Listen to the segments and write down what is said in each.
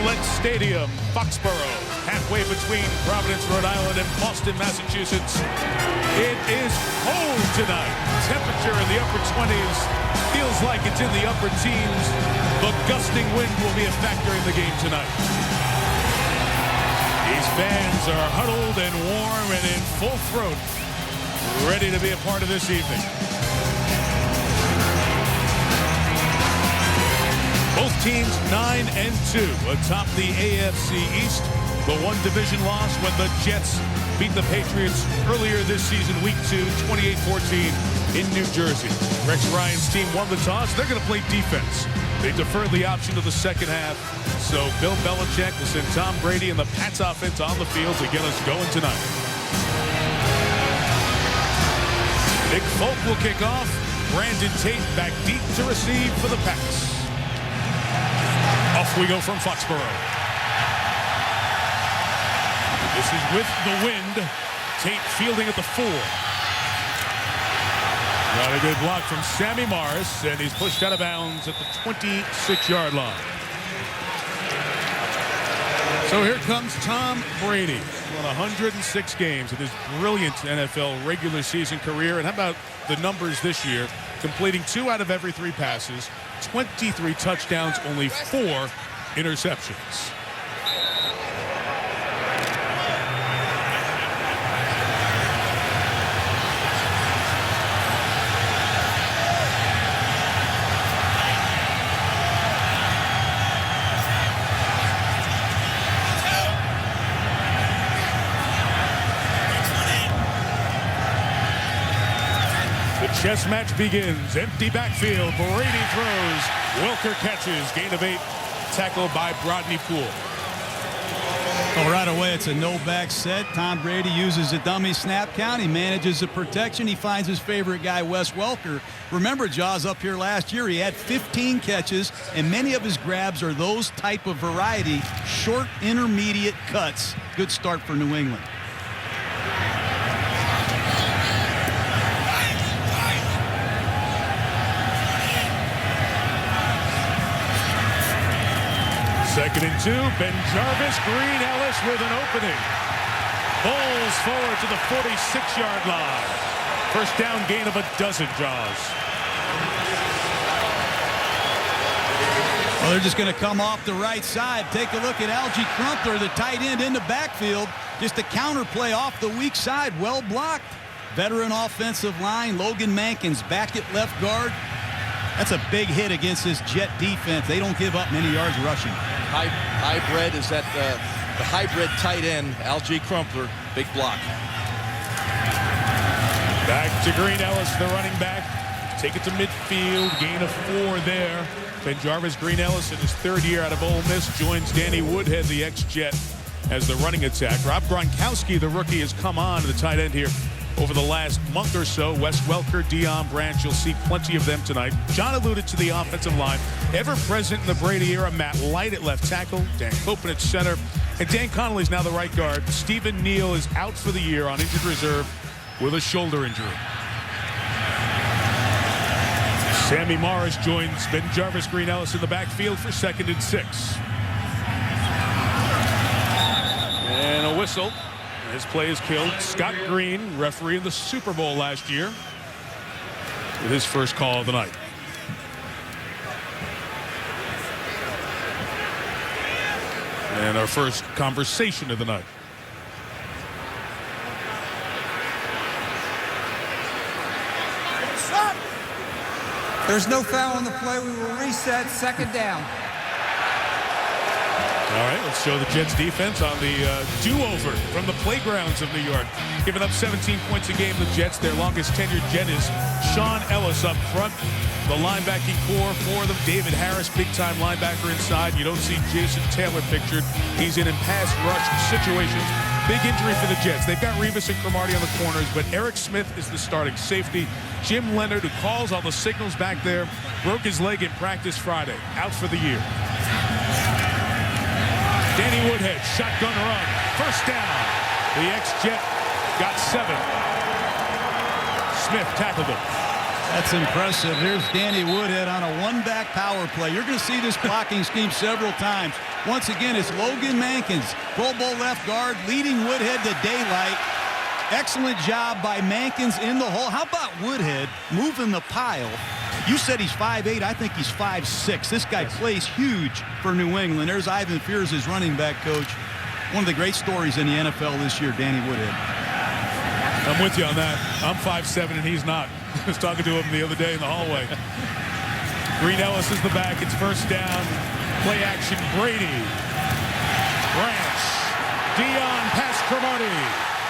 Gillette Stadium, Foxborough, halfway between Providence, Rhode Island and Boston, Massachusetts. It is cold tonight. Temperature in the upper 20s. Feels like it's in the upper teens. The gusting wind will be a factor in the game tonight. These fans are huddled and warm and in full throat, ready to be a part of this evening. Both teams 9-2 atop the AFC East. The one division loss when the Jets beat the Patriots earlier this season, week 2, 28-14 in New Jersey. Rex Ryan's team won the toss. They're going to play defense. They deferred the option to the second half. So Bill Belichick will send Tom Brady and the Pats offense on the field to get us going tonight. Nick Folk will kick off. Brandon Tate back deep to receive for the Pats. Off we go from Foxborough. This is with the wind. Tate fielding at the 4. Got a good block from Sammy Morris, and he's pushed out of bounds at the 26-yard line. So here comes Tom Brady. Won 106 games in his brilliant NFL regular season career. And how about the numbers this year? Completing 2 out of every 3 passes, 23 touchdowns, only 4 interceptions. Chess match begins. Empty backfield. Brady throws. Welker catches. Gain of 8. Tackle by Brodney Poole. Well, right away, it's a no-back set. Tom Brady uses a dummy snap count. He manages the protection. He finds his favorite guy, Wes Welker. Remember, Jaws, up here last year, he had 15 catches, and many of his grabs are those type of variety, short, intermediate cuts. Good start for New England. Second and 2, Ben-Jarvis, Green Ellis with an opening. Bowls forward to the 46-yard line. First down gain of 12, Jaws. Well, they're just going to come off the right side. Take a look at Algie Crumpler, the tight end in the backfield. Just a counter play off the weak side. Well blocked. Veteran offensive line. Logan Mankins back at left guard. That's a big hit against this Jet defense. They don't give up many yards rushing. Hybrid is that the hybrid tight end, Algie Crumpler, big block. Back to Green Ellis, the running back. Take it to midfield, gain of 4 there. Ben-Jarvis, Green Ellis in his 3rd year out of Ole Miss joins Danny Woodhead, the ex-Jet, as the running attack. Rob Gronkowski, the rookie, has come on to the tight end here over the last month or so. Wes Welker, Deion Branch, you'll see plenty of them tonight. John alluded to the offensive line. Ever present in the Brady era, Matt Light at left tackle, Dan Copen at center, and Dan Connolly's now the right guard. Stephen Neal is out for the year on injured reserve with a shoulder injury. Sammy Morris joins Ben-Jarvis, Green Ellis in the backfield for 2nd and 6. And a whistle. His play is killed. Scott Green, referee in the Super Bowl last year, with his first call of the night. And our first conversation of the night. There's no foul on the play. We will reset. 2nd down. All right, let's show the Jets defense on the do-over from the playgrounds of New York. Giving up 17 points a game, the Jets. Their longest tenured Jet is Sean Ellis up front. The linebacking core for them. David Harris, big-time linebacker inside. You don't see Jason Taylor pictured. He's in pass rush situations. Big injury for the Jets. They've got Revis and Cromartie on the corners, but Eric Smith is the starting safety. Jim Leonard, who calls all the signals back there, broke his leg in practice Friday. Out for the year. Danny Woodhead, shotgun run, first down. The ex-Jet got 7. Smith tackled him. That's impressive. Here's Danny Woodhead on a one-back power play. You're going to see this blocking scheme several times. Once again, it's Logan Mankins, Pro Bowl left guard, leading Woodhead to daylight. Excellent job by Mankins in the hole. How about Woodhead moving the pile? You said he's 5'8". I think he's 5'6". This guy plays huge for New England. There's Ivan Fears, his running back coach. One of the great stories in the NFL this year, Danny Woodhead. I'm with you on that. I'm 5'7", and he's not. I was talking to him the other day in the hallway. Green Ellis is the back. It's first down. Play action, Brady. Branch. Dion past Cromartie.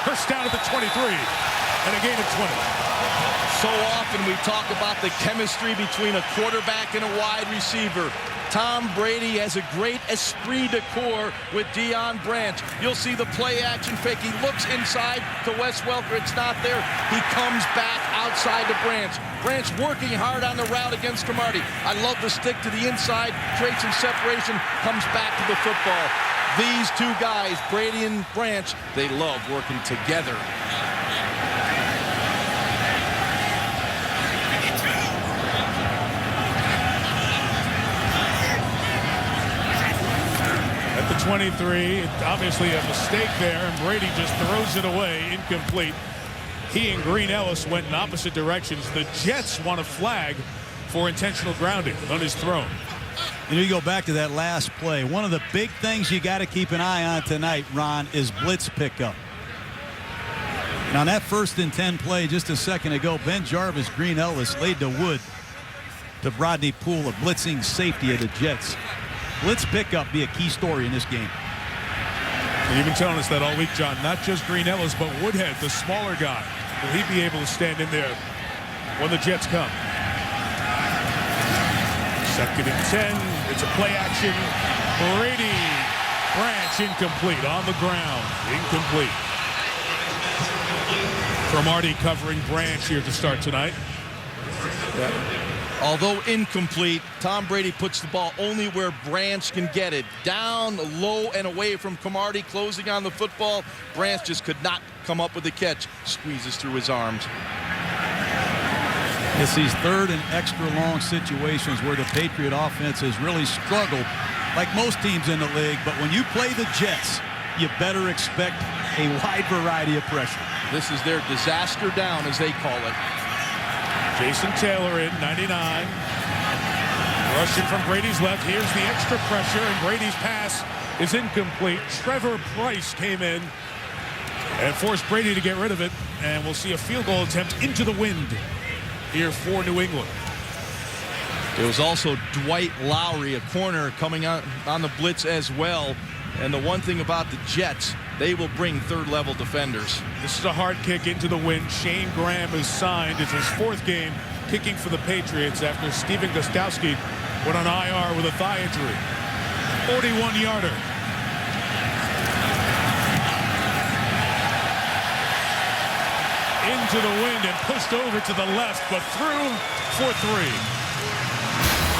First down at the 23. And a gain of 20. So often we talk about the chemistry between a quarterback and a wide receiver. Tom Brady has a great esprit de corps with Deion Branch. You'll see the play action fake. He looks inside to Wes Welker. It's not there. He comes back outside to Branch. Branch working hard on the route against Cromartie. I love the stick to the inside, creates some separation, comes back to the football. These two guys, Brady and Branch, they love working together. At the 23, obviously a mistake there, and Brady just throws it away, incomplete. He and Green Ellis went in opposite directions. The Jets want a flag for intentional grounding on his throw. And you go back to that last play. One of the big things you got to keep an eye on tonight, Ron, is blitz pickup. Now, on that 1st and 10 play just a second ago, Ben Jarvis, Green Ellis laid the wood to Rodney Poole, a blitzing safety of the Jets. Blitz pickup be a key story in this game. And you've been telling us that all week, John. Not just Green Ellis, but Woodhead, the smaller guy. Will he be able to stand in there when the Jets come? 2nd and 10. It's a play action. Brady. Branch incomplete on the ground. Incomplete. Cromartie covering Branch here to start tonight. Yeah. Although incomplete, Tom Brady puts the ball only where Branch can get it. Down, low, and away from Cromartie, closing on the football. Branch just could not come up with the catch. Squeezes through his arms. It's these 3rd and extra long situations where the Patriot offense has really struggled, like most teams in the league. But when you play the Jets, you better expect a wide variety of pressure. This is their disaster down, as they call it. Jason Taylor in, 99. Rushing from Brady's left. Here's the extra pressure, and Brady's pass is incomplete. Trevor Price came in and forced Brady to get rid of it. And we'll see a field goal attempt into the wind here for New England. It was also Dwight Lowry, a corner, coming on the blitz as well. And the one thing about the Jets, they will bring 3rd-level defenders. This is a hard kick into the wind. Shane Graham is signed. It's his 4th game kicking for the Patriots after Steven Gostkowski went on IR with a thigh injury. 41-yarder. Into the wind and pushed over to the left, but through for 3.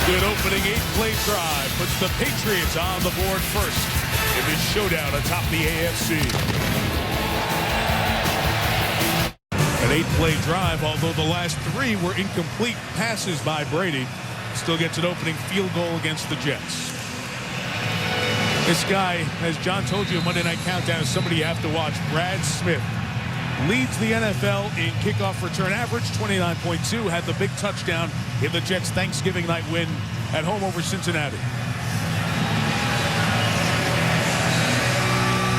Good opening 8-play drive puts the Patriots on the board first in this showdown atop the AFC. An 8-play drive, although the last 3 were incomplete passes by Brady, still gets an opening field goal against the Jets. This guy, as John told you in Monday Night Countdown, is somebody you have to watch. Brad Smith leads the NFL in kickoff return average, 29.2, had the big touchdown in the Jets' Thanksgiving night win at home over Cincinnati.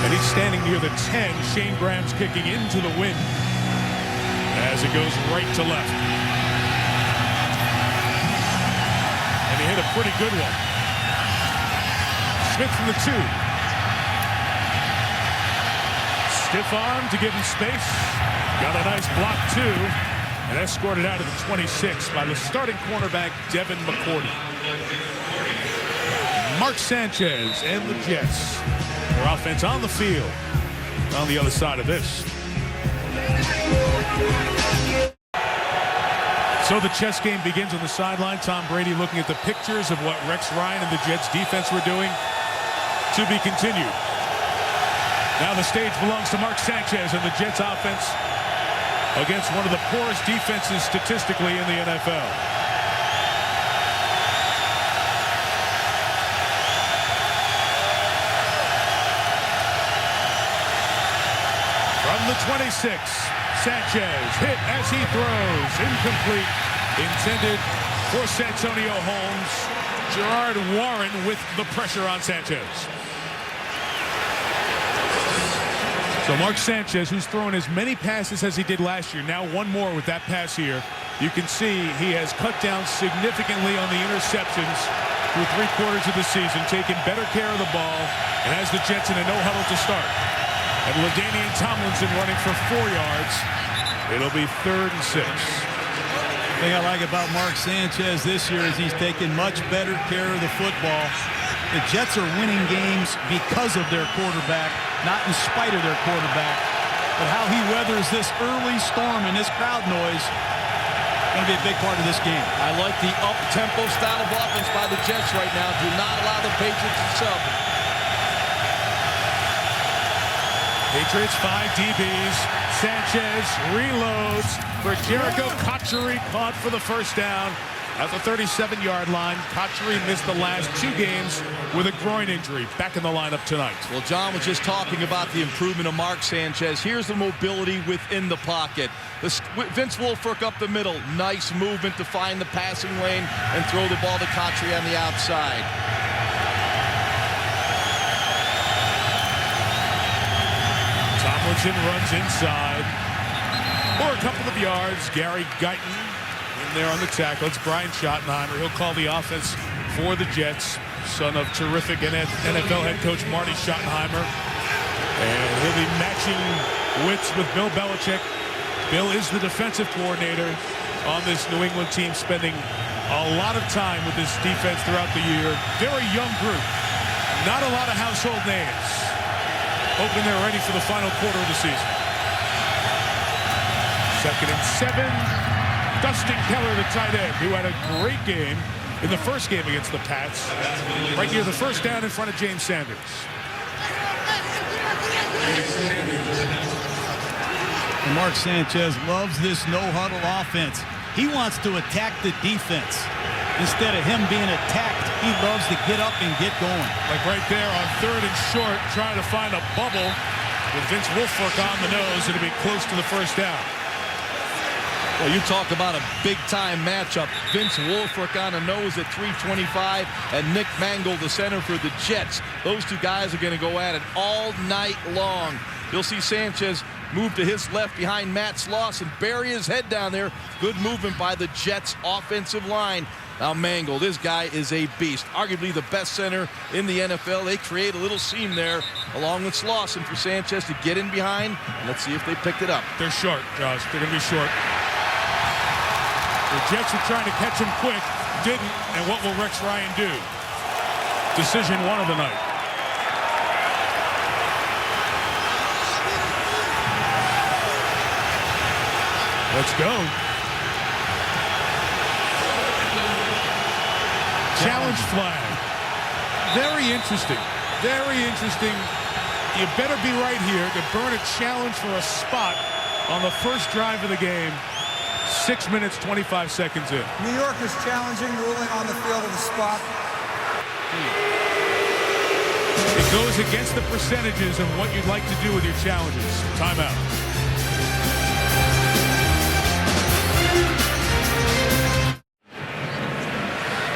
And he's standing near the 10. Shane Graham's kicking into the wind as it goes right to left. And he hit a pretty good one. Smith from the 2. Stiff arm to give him space. Got a nice block, too. And escorted out of the 26 by the starting cornerback, Devin McCourty. Mark Sanchez and the Jets. More offense on the field. On the other side of this. So the chess game begins on the sideline. Tom Brady looking at the pictures of what Rex Ryan and the Jets defense were doing. To be continued. Now the stage belongs to Mark Sanchez and the Jets offense. against one of the poorest defenses statistically in the NFL. From the 26, Sanchez hit as he throws. Incomplete. Intended for Santonio Holmes. Gerard Warren with the pressure on Sanchez. So Mark Sanchez, who's thrown as many passes as he did last year, now one more with that pass here. You can see he has cut down significantly on the interceptions through 3/4 of the season, taking better care of the ball, and has the Jets in a no-huddle to start. And LaDainian Tomlinson running for 4 yards. It'll be 3rd and 6. The thing I like about Mark Sanchez this year is he's taking much better care of the football. The Jets are winning games because of their quarterback, not in spite of their quarterback. But how he weathers this early storm and this crowd noise is going to be a big part of this game. I like the up-tempo style of offense by the Jets right now. Do not allow the Patriots to sub. Patriots 5 DBs. Sanchez reloads for Jericho Cotchery, caught for the first down at the 37-yard line. Cotchery missed the last 2 games with a groin injury. Back in the lineup tonight. Well, John was just talking about the improvement of Mark Sanchez. Here's the mobility within the pocket. Vince Wilfork up the middle. Nice movement to find the passing lane and throw the ball to Cotchery on the outside. Tomlinson runs inside for a couple of yards. Gary Guyton in there on the tackle. It's Brian Schottenheimer. He'll call the offense for the Jets, son of terrific NFL head coach Marty Schottenheimer. And he'll be matching wits with Bill Belichick. Bill is the defensive coordinator on this New England team, spending a lot of time with this defense throughout the year. Very young group. Not a lot of household names. Hoping they're ready for the final quarter of the season. 2nd and 7. Dustin Keller, the tight end, who had a great game in the first game against the Pats. Right near the first down in front of James Sanders. And Mark Sanchez loves this no-huddle offense. He wants to attack the defense. Instead of him being attacked, he loves to get up and get going. Like right there on 3rd and short, trying to find a bubble with Vince Wilfork on the nose. It'll be close to the first down. Well, you talk about a big-time matchup. Vince Wilfork on the nose at 325, and Nick Mangold, the center for the Jets. Those 2 guys are going to go at it all night long. You'll see Sanchez move to his left behind Matt Sloss and bury his head down there. Good movement by the Jets offensive line. Now Mangold, this guy is a beast. Arguably the best center in the NFL. They create a little seam there along with Slauson for Sanchez to get in behind. And let's see if they picked it up. They're short, Josh. They're going to be short. The Jets were trying to catch him quick. Didn't. And what will Rex Ryan do? Decision 1 of the night. Let's go. Challenge flag. Very interesting. Very interesting. You better be right here to burn a challenge for a spot on the first drive of the game. 6 minutes, 25 seconds in. New York is challenging, ruling on the field of the spot. It goes against the percentages of what you'd like to do with your challenges. Timeout.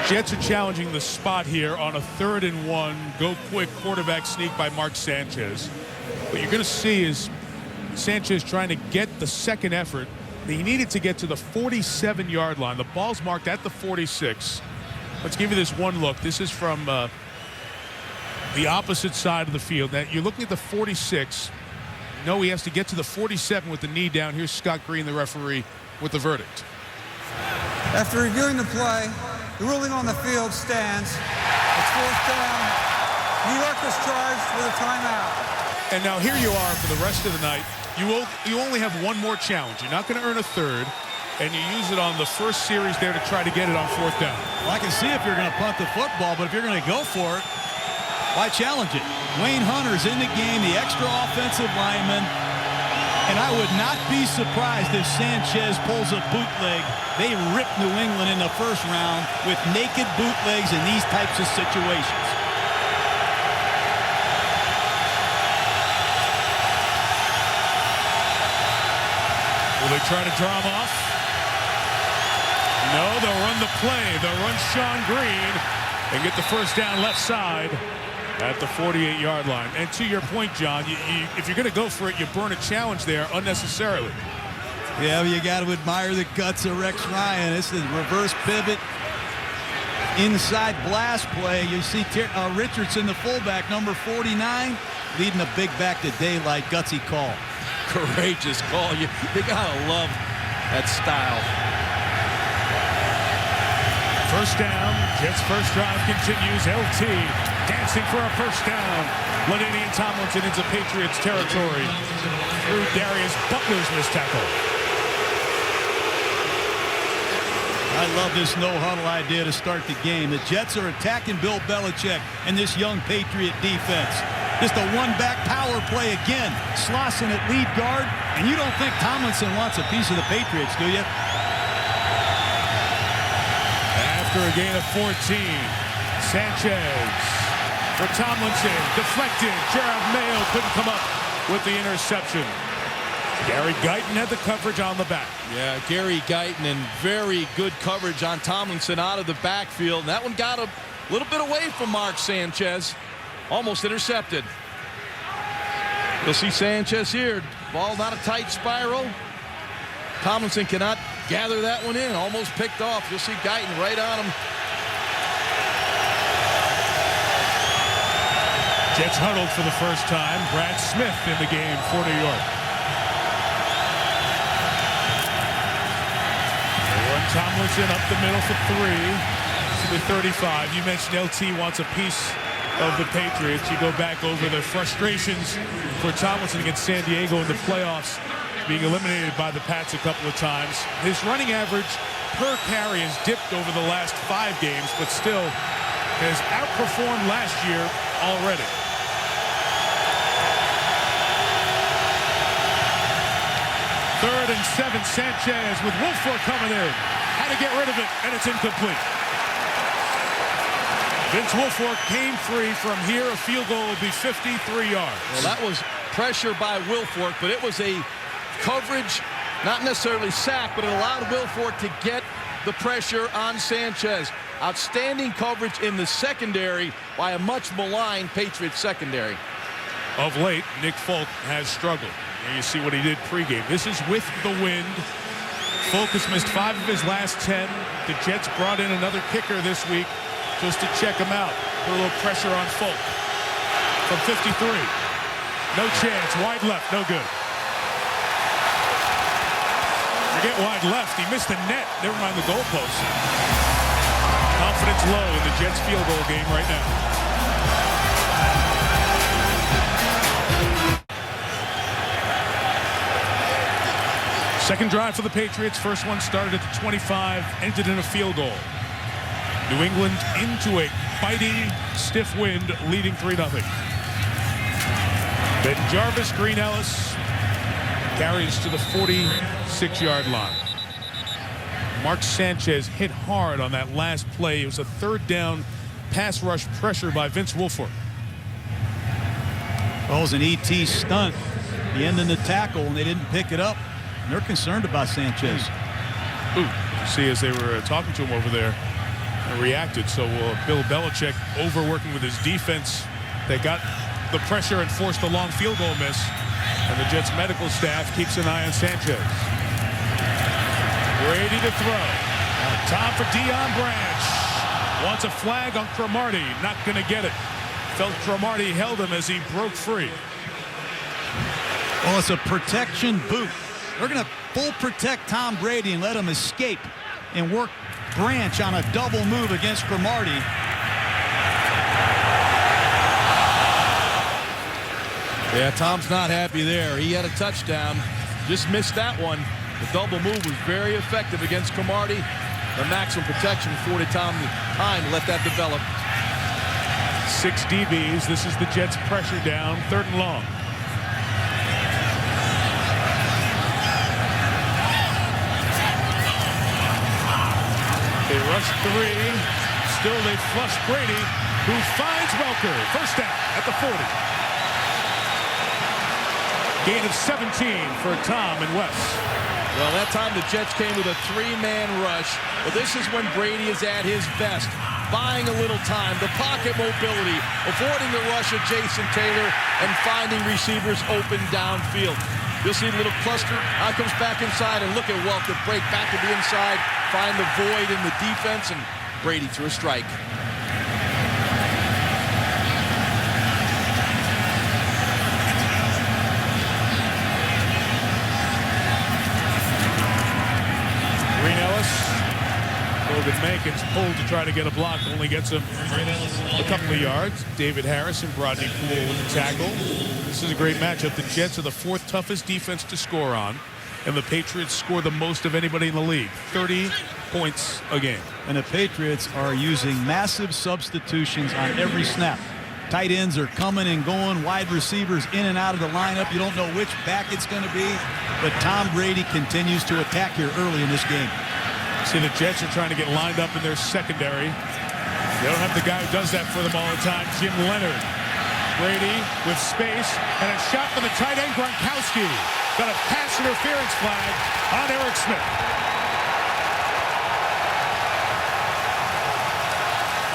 Jets are challenging the spot here on a 3rd and 1. Go quick quarterback sneak by Mark Sanchez. What you're going to see is Sanchez trying to get the second effort. He needed to get to the 47-yard line. The ball's marked at the 46. Let's give you this one look. This is from the opposite side of the field. Now, you're looking at the 46. No, he has to get to the 47 with the knee down. Here's Scott Green, the referee, with the verdict. After reviewing the play, the ruling on the field stands. It's 4th down. New York is charged with a timeout. And now here you are for the rest of the night. You only have one more challenge. You're not going to earn a 3rd, and you use it on the first series there to try to get it on 4th down. Well, I can see if you're going to punt the football, but if you're going to go for it, why challenge it? Wayne Hunter's in the game, the extra offensive lineman. And I would not be surprised if Sanchez pulls a bootleg. They ripped New England in the first round with naked bootlegs in these types of situations. Will they try to draw him off? No, they'll run the play. They'll run Sean Green and get the first down left side at the 48-yard line. And to your point, John, if you're going to go for it, you burn a challenge there unnecessarily. Yeah, you got to admire the guts of Rex Ryan. This is reverse pivot, inside blast play. You see Richardson, the fullback, number 49, leading the big back to daylight. Gutsy call. Courageous call. You got to love that style. First down. Jets' first drive continues. LT dancing for a first down. LaDainian Tomlinson into Patriots territory through Darius Butler's missed tackle. I love this no-huddle idea to start the game. The Jets are attacking Bill Belichick and this young Patriot defense. Just a one-back power play again. Slauson at lead guard, and you don't think Tomlinson wants a piece of the Patriots, do you? After a gain of 14, Sanchez for Tomlinson, deflected. Gerard Mayo couldn't come up with the interception. Gary Guyton had the coverage on the back. Yeah, Gary Guyton, and very good coverage on Tomlinson out of the backfield. That one got a little bit away from Mark Sanchez. Almost intercepted. You'll see Sanchez here. Ball not a tight spiral. Tomlinson cannot gather that one in. Almost picked off. You'll see Guyton right on him. Jets huddled for the first time. Brad Smith in the game for New York. They run Tomlinson up the middle for 3 to the 35. You mentioned LT wants a piece of the Patriots. You go back over the frustrations for Tomlinson against San Diego in the playoffs, being eliminated by the Pats a couple of times. His running average per carry has dipped over the last 5 games, but still has outperformed last year already. Third and 7, Sanchez with Woolfolk coming in. Had to get rid of it, and it's incomplete. Vince Wilfork came free from here. A field goal would be 53 yards. Well, that was pressure by Wilfork, but it was a coverage, not necessarily sack, but it allowed Wilfork to get the pressure on Sanchez. Outstanding coverage in the secondary by a much maligned Patriots secondary. Of late, Nick Folk has struggled. And you see what he did pregame. This is with the wind. Folk has missed 5 of his last 10. The Jets brought in another kicker this week just to check him out. Put a little pressure on Folk. From 53. No chance. Wide left. No good. Forget wide left. He missed the net. Never mind the goalpost. Confidence low in the Jets field goal game right now. Second drive for the Patriots. First one started at the 25, ended in a field goal. New England into a biting, stiff wind, leading 3-0. Ben Jarvis, Green Ellis carries to the 46-yard line. Mark Sanchez hit hard on that last play. It was a third down pass rush pressure by Vince Wilfork. Well, it was an ET stunt. He ended the tackle, and they didn't pick it up. And they're concerned about Sanchez. See, as they were talking to him over there, reacted. So Bill Belichick overworking with his defense. They got the pressure and forced a long field goal miss. And the Jets medical staff keeps an eye on Sanchez. Ready to throw. Time for Deion Branch. Wants a flag on Cromartie. Not going to get it. Felt Cromartie held him as he broke free. Well, it's a protection boot. They're going to full protect Tom Brady and let him escape and work Branch on a double move against Cromartie. Yeah, Tom's not happy there. He had a touchdown, just missed that one. The double move was very effective against Cromartie. The maximum protection afforded Tom the time to let that develop. 6 DBs. This is the Jets' pressure down. 3rd and long. three. Still they flush Brady, who finds Welker. First down at the 40. Gain of 17 for Tom and Wes. Well, that time the Jets came with a three-man rush. But this is when Brady is at his best. Buying a little time, the pocket mobility, avoiding the rush of Jason Taylor, and finding receivers open downfield. You'll see a little cluster. Now comes back inside, and look at Welker break back to the inside, find the void in the defense, and Brady threw a strike. Logan Mankins pulled to try to get a block, only gets him a couple of yards. David Harris and Brodney Poole with the tackle. This is a great matchup. The Jets are the fourth toughest defense to score on, and the Patriots score the most of anybody in the league, 30 points a game. And the Patriots are using massive substitutions on every snap. Tight ends are coming and going, wide receivers in and out of the lineup. You don't know which back it's going to be, but Tom Brady continues to attack here early in this game. See, the Jets are trying to get lined up in their secondary. They don't have the guy who does that for them all the time, Jim Leonard. Brady with space and a shot from the tight end, Gronkowski. Got a pass interference flag on Eric Smith.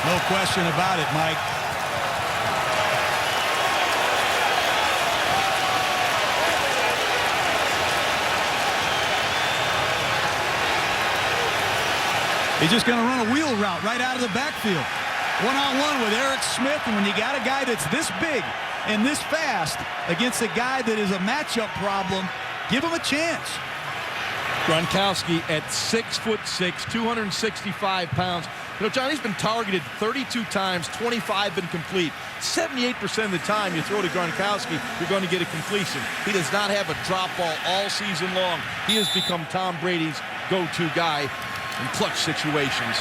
No question about it, Mike. He's just going to run a wheel route right out of the backfield. One-on-one with Eric Smith, and when you got a guy that's this big and this fast against a guy that is a matchup problem, give him a chance. Gronkowski at 6'6", 265 pounds. You know, John, he's been targeted 32 times, 25 been complete. 78% of the time you throw to Gronkowski, you're going to get a completion. He does not have a drop ball all season long. He has become Tom Brady's go-to guy in clutch situations.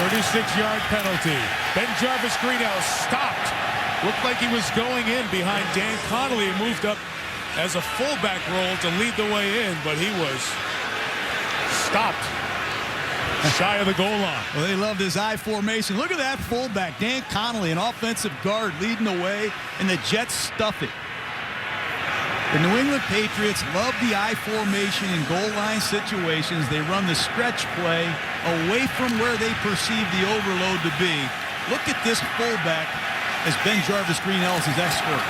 36-yard penalty. Ben Jarvis Greenhouse stopped. Looked like he was going in behind Dan Connolly. He moved up as a fullback role to lead the way in, but he was stopped shy of the goal line. Well, they love this I formation. Look at that fullback, Dan Connolly, an offensive guard leading the way, and the Jets stuff it. The New England Patriots love the I formation in goal line situations. They run the stretch play away from where they perceive the overload to be. Look at this fullback as Ben Jarvis Green-Ellis' escort.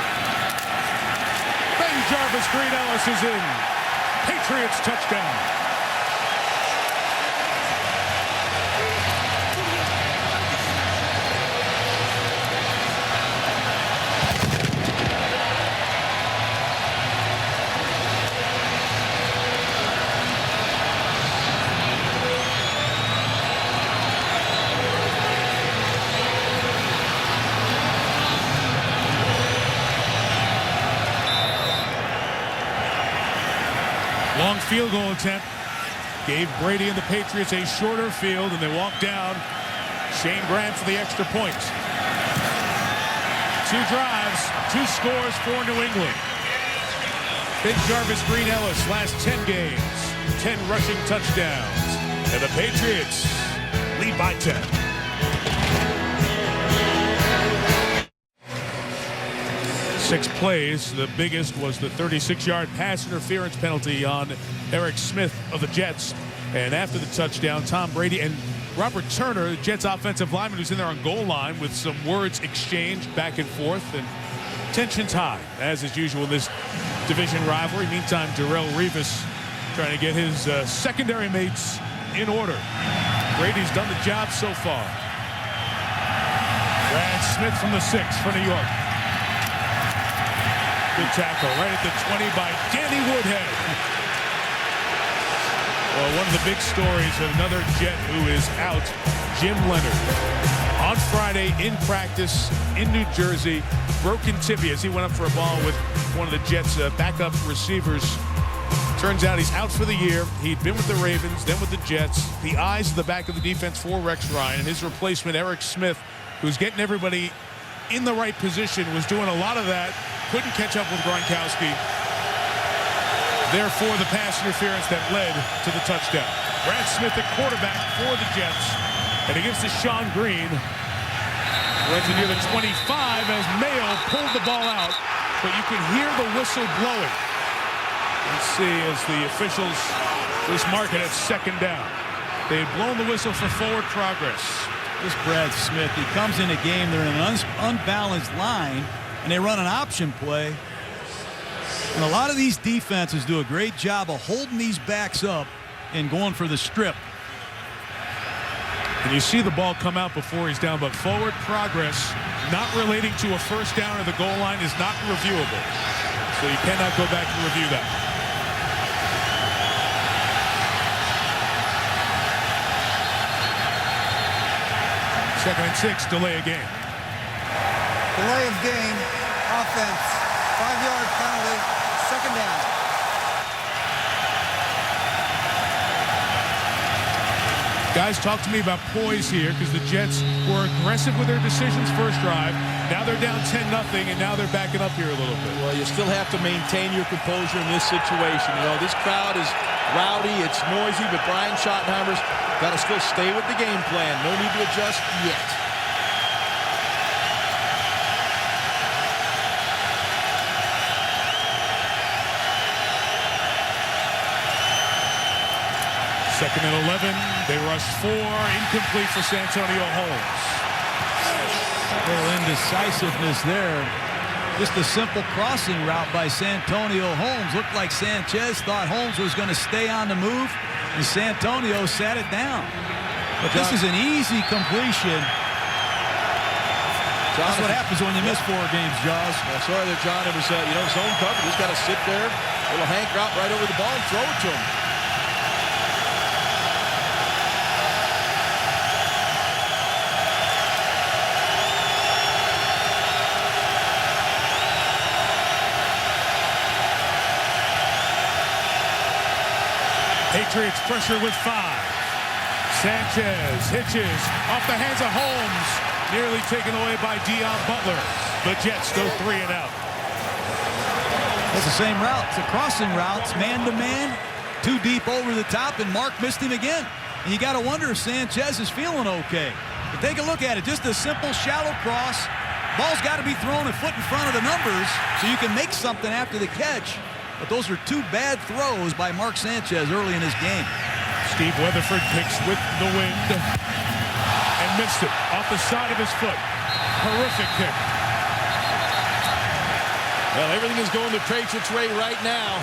Ben Jarvis Green-Ellis is in. Patriots touchdown. Long field goal attempt gave Brady and the Patriots a shorter field, and they walked down. Shane Grant for the extra point. 2 drives, 2 scores for New England. Ben Jarvis Green-Ellis last 10 games, 10 rushing touchdowns, and the Patriots lead by 10. Six plays. The biggest was the 36-yard pass interference penalty on Eric Smith of the Jets. And after the touchdown, Tom Brady and Robert Turner, the Jets offensive lineman, who's in there on goal line, with some words exchanged back and forth, and tensions high, as is usual in this division rivalry. Meantime, Darrelle Revis trying to get his secondary mates in order. Brady's done the job so far. Brad Smith from the 6 for New York. Good tackle right at the 20 by Danny Woodhead. Well, one of the big stories of another Jet who is out, Jim Leonard. On Friday in practice in New Jersey, broken tibia as he went up for a ball with one of the Jets' backup receivers. Turns out he's out for the year. He'd been with the Ravens, then with the Jets. The eyes of the back of the defense for Rex Ryan. And his replacement, Eric Smith, who's getting everybody in the right position, was doing a lot of that. Couldn't catch up with Gronkowski. Therefore, the pass interference that led to the touchdown. Brad Smith at quarterback for the Jets. And he gives to Sean Green. Runs it near the 25 as Mayo pulled the ball out. But you can hear the whistle blowing. Let's see as the officials just mark it at second down. They had blown the whistle for forward progress. This Brad Smith, he comes in a game, they're in an unbalanced line, and they run an option play. And a lot of these defenses do a great job of holding these backs up and going for the strip. And you see the ball come out before he's down, but forward progress not relating to a first down or the goal line is not reviewable. So you cannot go back and review that. Second and 6, delay of game. Delay of game, offense, 5-yard penalty, second down. Guys, talk to me about poise here because the Jets were aggressive with their decisions first drive. Now they're down 10-0, and now they're backing up here a little bit. Well, you still have to maintain your composure in this situation. You know, this crowd is rowdy, it's noisy, but Brian Schottenheimer's got to still stay with the game plan. No need to adjust yet. Second and 11. They rush 4. Incomplete for Santonio Holmes. A little indecisiveness there. Just a simple crossing route by Santonio Holmes. Looked like Sanchez thought Holmes was going to stay on the move, and Santonio sat it down. But this is an easy completion. That's what happens when you miss 4 games, Jaws. Well, sorry there, John. It was, zone cover. Just got to sit there. A little Hank route right over the ball and throw it to him. Patriots pressure with 5. Sanchez hitches off the hands of Holmes. Nearly taken away by Dion Butler. The Jets go 3 and out. It's the same route. It's a crossing route. It's man-to-man. Too deep over the top, and Mark missed him again. And you got to wonder if Sanchez is feeling okay. But take a look at it. Just a simple, shallow cross. Ball's got to be thrown a foot in front of the numbers so you can make something after the catch. But those are 2 bad throws by Mark Sanchez early in his game. Steve Weatherford picks with the wind and missed it off the side of his foot. Horrific kick. Well, everything is going the Patriots' way right now.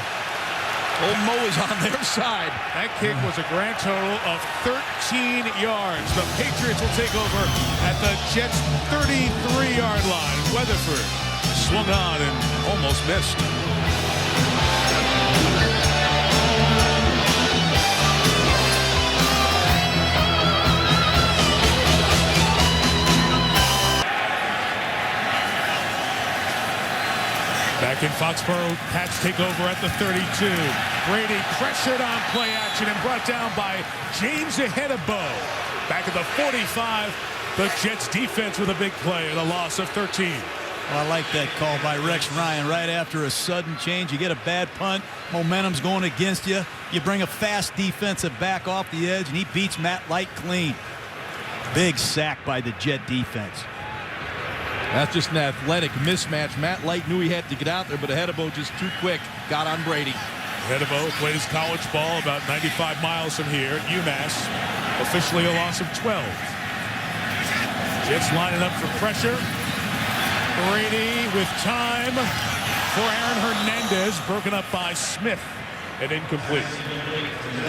Old Mo is on their side. That kick was a grand total of 13 yards. The Patriots will take over at the Jets' 33-yard line. Weatherford swung on and almost missed. Back in Foxborough, Pats take over at the 32. Brady pressured on play action and brought down by James ahead of Bo. Back at the 45, the Jets defense with a big play and a loss of 13. Well, I like that call by Rex Ryan. Right after a sudden change, you get a bad punt, momentum's going against you. You bring a fast defensive back off the edge, and he beats Matt Light clean. Big sack by the Jet defense. That's just an athletic mismatch. Matt Light knew he had to get out there, but Hedebo just too quick. Got on Brady. Hedebo played his college ball about 95 miles from here at UMass. Officially a loss of 12. Jets lining up for pressure. Brady with time for Aaron Hernandez. Broken up by Smith and incomplete.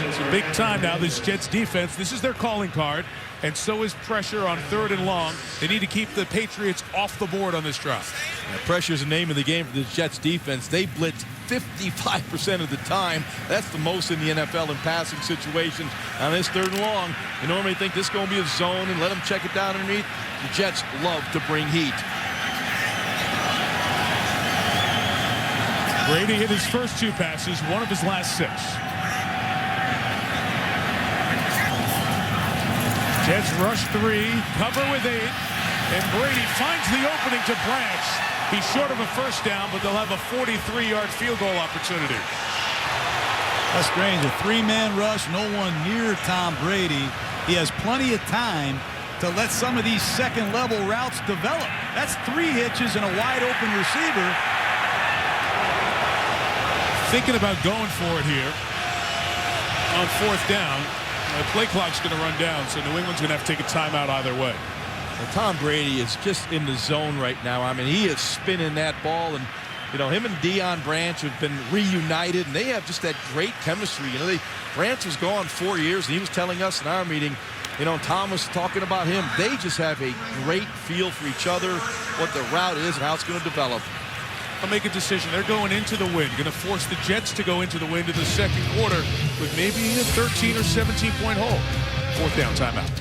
It's a big time now, this Jets defense. This is their calling card. And so is pressure on 3rd and long. They need to keep the Patriots off the board on this drive. Pressure is the name of the game for the Jets defense. They blitz 55% of the time. That's the most in the NFL in passing situations. On this 3rd and long, you normally think this is going to be a zone and let them check it down underneath. The Jets love to bring heat. Brady hit his first 2 passes, one of his last 6. Jets rush 3, cover with 8, and Brady finds the opening to Branch. He's short of a first down, but they'll have a 43-yard field goal opportunity. That's strange. A three-man rush, no one near Tom Brady. He has plenty of time to let some of these second-level routes develop. That's 3 hitches and a wide-open receiver. Thinking about going for it here on 4th down. The play clock's going to run down, so New England's going to have to take a timeout either way. Well, Tom Brady is just in the zone right now. I mean, he is spinning that ball, and him and Deion Branch have been reunited, and they have just that great chemistry. Branch was gone 4 years, and he was telling us in our meeting, Tom was talking about him. They just have a great feel for each other, what the route is, and how it's going to develop. They'll make a decision. They're going into the wind, going to force the Jets to go into the wind in the second quarter with maybe a 13 or 17-point hole. 4th down timeout.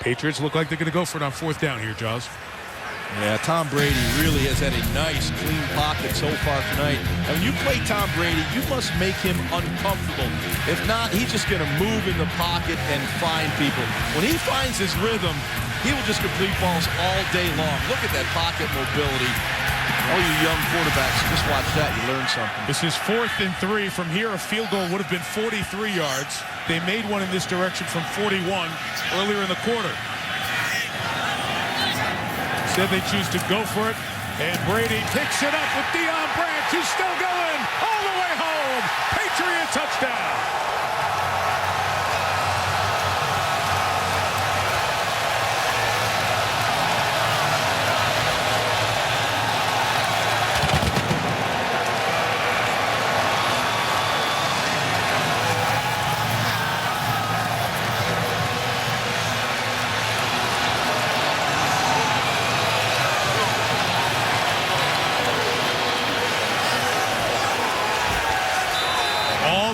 Patriots look like they're going to go for it on 4th down here, Jaws. Yeah, Tom Brady really has had a nice, clean pocket so far tonight. And when you play Tom Brady, you must make him uncomfortable. If not, he's just going to move in the pocket and find people. When he finds his rhythm, he will just complete balls all day long. Look at that pocket mobility. All you young quarterbacks, just watch that. You learn something. This is 4th and 3. From here, a field goal would have been 43 yards. They made one in this direction from 41 earlier in the quarter. Instead, they choose to go for it, and Brady picks it up with Deion Branch. He's still going all the way home. Patriot touchdown.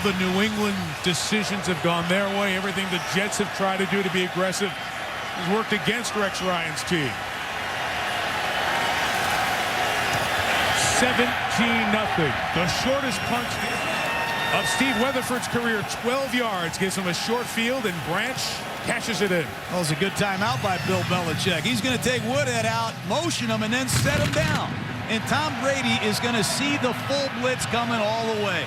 The New England decisions have gone their way. Everything the Jets have tried to do to be aggressive has worked against Rex Ryan's team. 17-0. The shortest punt of Steve Weatherford's career, 12 yards, gives him a short field, and Branch cashes it in. That was a good timeout by Bill Belichick. He's going to take Woodhead out, motion him, and then set him down. And Tom Brady is going to see the full blitz coming all the way.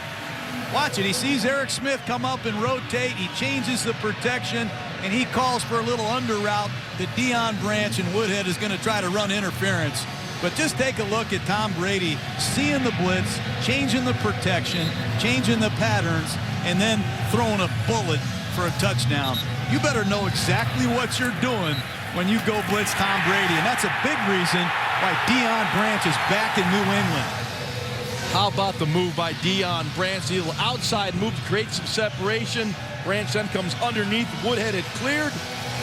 Watch it. He sees Eric Smith come up and rotate. He changes the protection, and he calls for a little under route that Deion Branch and Woodhead is going to try to run interference. But just take a look at Tom Brady seeing the blitz, changing the protection, changing the patterns, and then throwing a bullet for a touchdown. You better know exactly what you're doing when you go blitz Tom Brady, and that's a big reason why Deion Branch is back in New England. How about the move by Deion Branch? The little outside move to create some separation. Branch then comes underneath. Woodhead had cleared,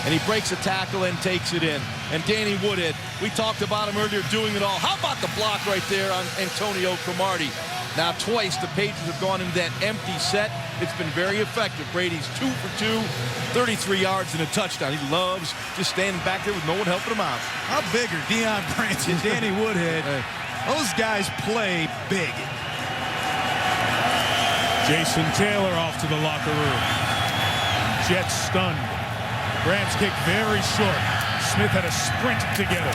and he breaks a tackle and takes it in. And Danny Woodhead, we talked about him earlier doing it all. How about the block right there on Antonio Cromartie? Now twice the Patriots have gone into that empty set. It's been very effective. Brady's 2 for 2, 33 yards and a touchdown. He loves just standing back there with no one helping him out. How big are Deion Branch and Danny Woodhead? Those guys play big. Jason Taylor off to the locker room. Jets stunned. Branch kick very short. Smith had a sprint to get it.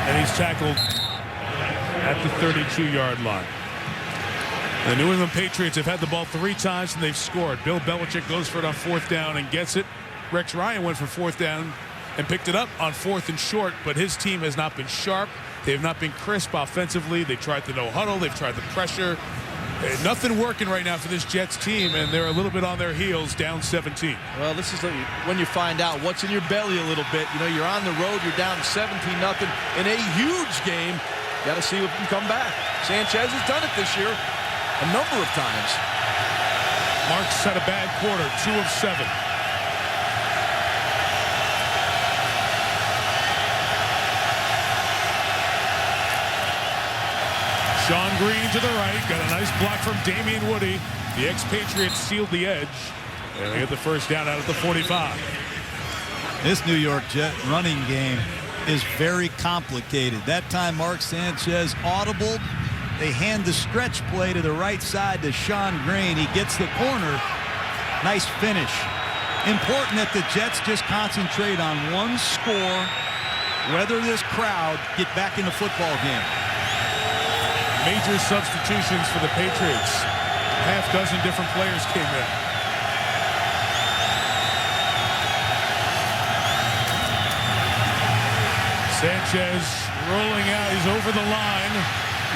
And he's tackled at the 32-yard line. The New England Patriots have had the ball 3 times and they've scored. Bill Belichick goes for it on 4th down and gets it. Rex Ryan went for 4th down and picked it up on 4th and short, but his team has not been sharp. They have not been crisp offensively. They tried the no huddle. They've tried the pressure. Nothing working right now for this Jets team, and they're a little bit on their heels, down 17. Well, this is when you find out what's in your belly a little bit. You're on the road. You're down 17-0 in a huge game. Got to see if we can come back. Sanchez has done it this year a number of times. Marks had a bad quarter, 2 of 7. Sean Green to the right. Got a nice block from Damian Woody. The ex-Patriots sealed the edge. And they get the first down out of the 45. This New York Jet running game is very complicated. That time Mark Sanchez audible. They hand the stretch play to the right side to Sean Green. He gets the corner. Nice finish. Important that the Jets just concentrate on one score weather this crowd, get back in the football game. Major substitutions for the Patriots. Half dozen different players came in. Sanchez rolling out. He's over the line.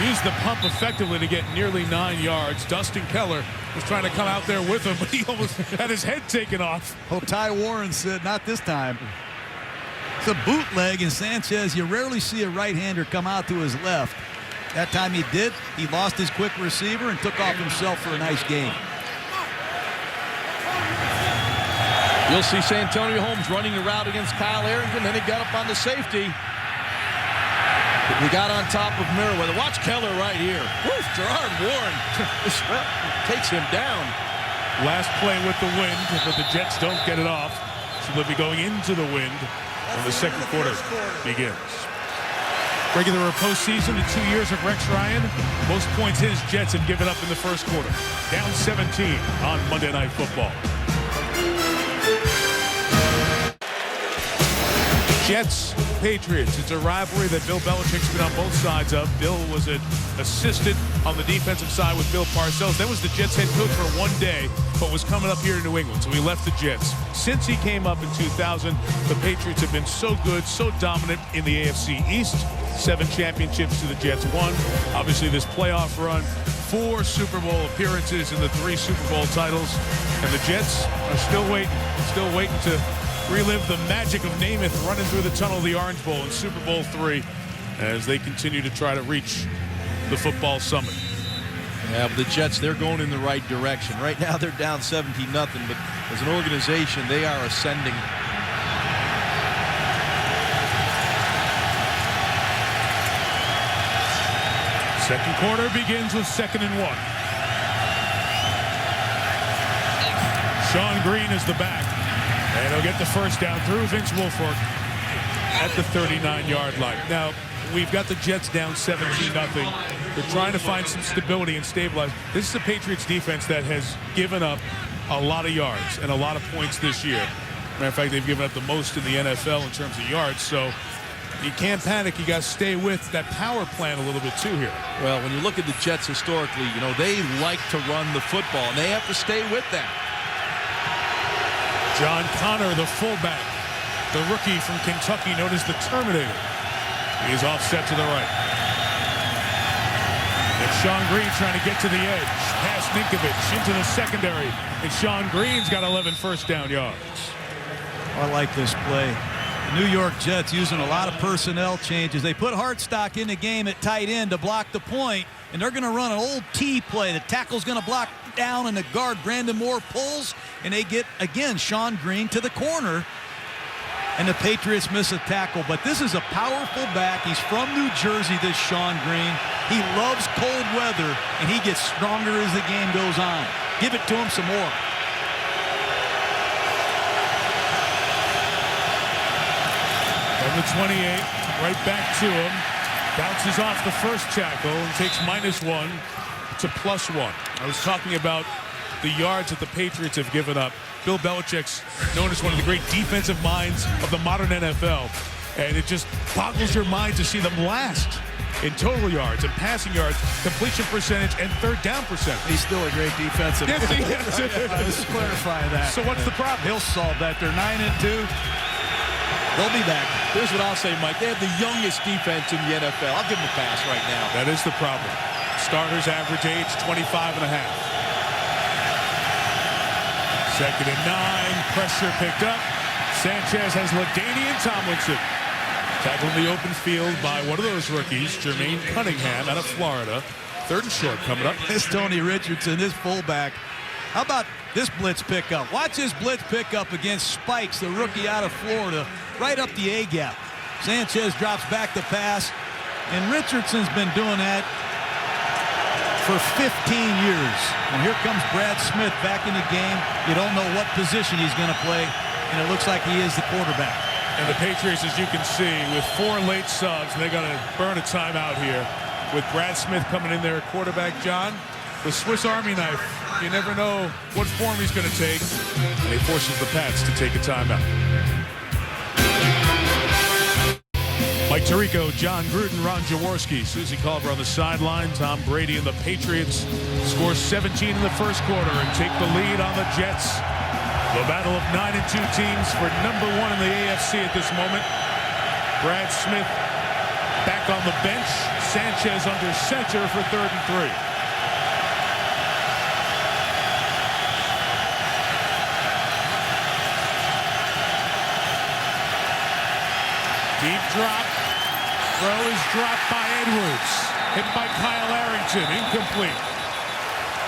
Used the pump effectively to get nearly 9 yards. Dustin Keller was trying to come out there with him, but he almost had his head taken off. Oh, Ty Warren said, not this time. It's a bootleg, and Sanchez, you rarely see a right-hander come out to his left. That time he did. He lost his quick receiver and took off himself for a nice gain. You'll see Santonio Holmes running a route against Kyle Arrington. Then he got up on the safety. He got on top of Merriweather. Watch Keller right here. Woof, Gerard Warren takes him down. Last play with the wind, but the Jets don't get it off. So they'll be going into the wind when the second quarter begins. Regular postseason in 2 years of Rex Ryan. Most points his Jets have given up in the first quarter. Down 17 on Monday Night Football. Jets, Patriots. It's a rivalry that Bill Belichick's been on both sides of. Bill was an assistant on the defensive side with Bill Parcells. Then was the Jets head coach for one day, but was coming up here to New England. So he left the Jets. Since he came up in 2000, the Patriots have been so good, so dominant in the AFC East. 7 championships to the Jets, 1. Obviously this playoff run, 4 Super Bowl appearances and the 3 Super Bowl titles. And the Jets are still waiting to relive the magic of Namath running through the tunnel of the Orange Bowl in Super Bowl III as they continue to try to reach the football summit. Yeah, but the Jets, they're going in the right direction. Right now they're down 17-0, but as an organization, they are ascending. Second quarter begins with 2nd and 1. Sean Green is the back. And he'll get the first down through Vince Wilfork at the 39-yard line. Now, we've got the Jets down 17-0. They're trying to find some stability and stabilize. This is a Patriots defense that has given up a lot of yards and a lot of points this year. Matter of fact, they've given up the most in the NFL in terms of yards. So you can't panic. You got to stay with that power plan a little bit too here. Well, when you look at the Jets historically, you know, they like to run the football, and they have to stay with that. John Connor, the fullback, the rookie from Kentucky known as the Terminator. He is offset to the right. And Sean Green trying to get to the edge. Past Ninkovich into the secondary. And Sean Green's got 11 first down yards. I like this play. The New York Jets using a lot of personnel changes. They put Hartsock in the game at tight end to block the point, and they're going to run an old T play. The tackle's going to block down, and the guard, Brandon Moore, pulls, and they get, again, Sean Green to the corner, and the Patriots miss a tackle. But this is a powerful back. He's from New Jersey, this Sean Green. He loves cold weather, and he gets stronger as the game goes on. Give it to him some more. From the 28, right back to him. Bounces off the first tackle and takes -1 to +1. I was talking about the yards that the Patriots have given up. Bill Belichick's known as one of the great defensive minds of the modern NFL. And it just boggles your mind to see them last in total yards and passing yards, completion percentage, and third down percentage. He's still a great defensive Yes, he is. Let's clarify that. So what's the problem? He'll solve that. They're 9-2. They'll be back. Here's what I'll say, Mike. They have the youngest defense in the NFL. I'll give them a pass right now. That is the problem. Starters average age 25.5. 2nd and 9. Pressure picked up. Sanchez has LaDainian Tomlinson. Tackled in the open field by one of those rookies, Jermaine Cunningham out of Florida. 3rd and short coming up. This Tony Richardson, this fullback. How about this blitz pickup? Watch this blitz pickup against Spikes, the rookie out of Florida, right up the A-gap. Sanchez drops back the pass, and Richardson's been doing that for 15 years. And here comes Brad Smith back in the game. You don't know what position he's going to play, and it looks like he is the quarterback. And the Patriots, as you can see, with 4 late subs, and they're going to burn a timeout here with Brad Smith coming in there at quarterback. John, the Swiss Army knife. You never know what form he's going to take. And he forces the Pats to take a timeout. Mike Tirico, John Gruden, Ron Jaworski, Susie Culver on the sideline. Tom Brady and the Patriots score 17 in the first quarter and take the lead on the Jets. The battle of 9-2 teams for number 1 in the AFC at this moment. Brad Smith back on the bench. Sanchez under center for 3rd and 3. Deep drop. Throw is dropped by Edwards. Hit by Kyle Arrington. Incomplete.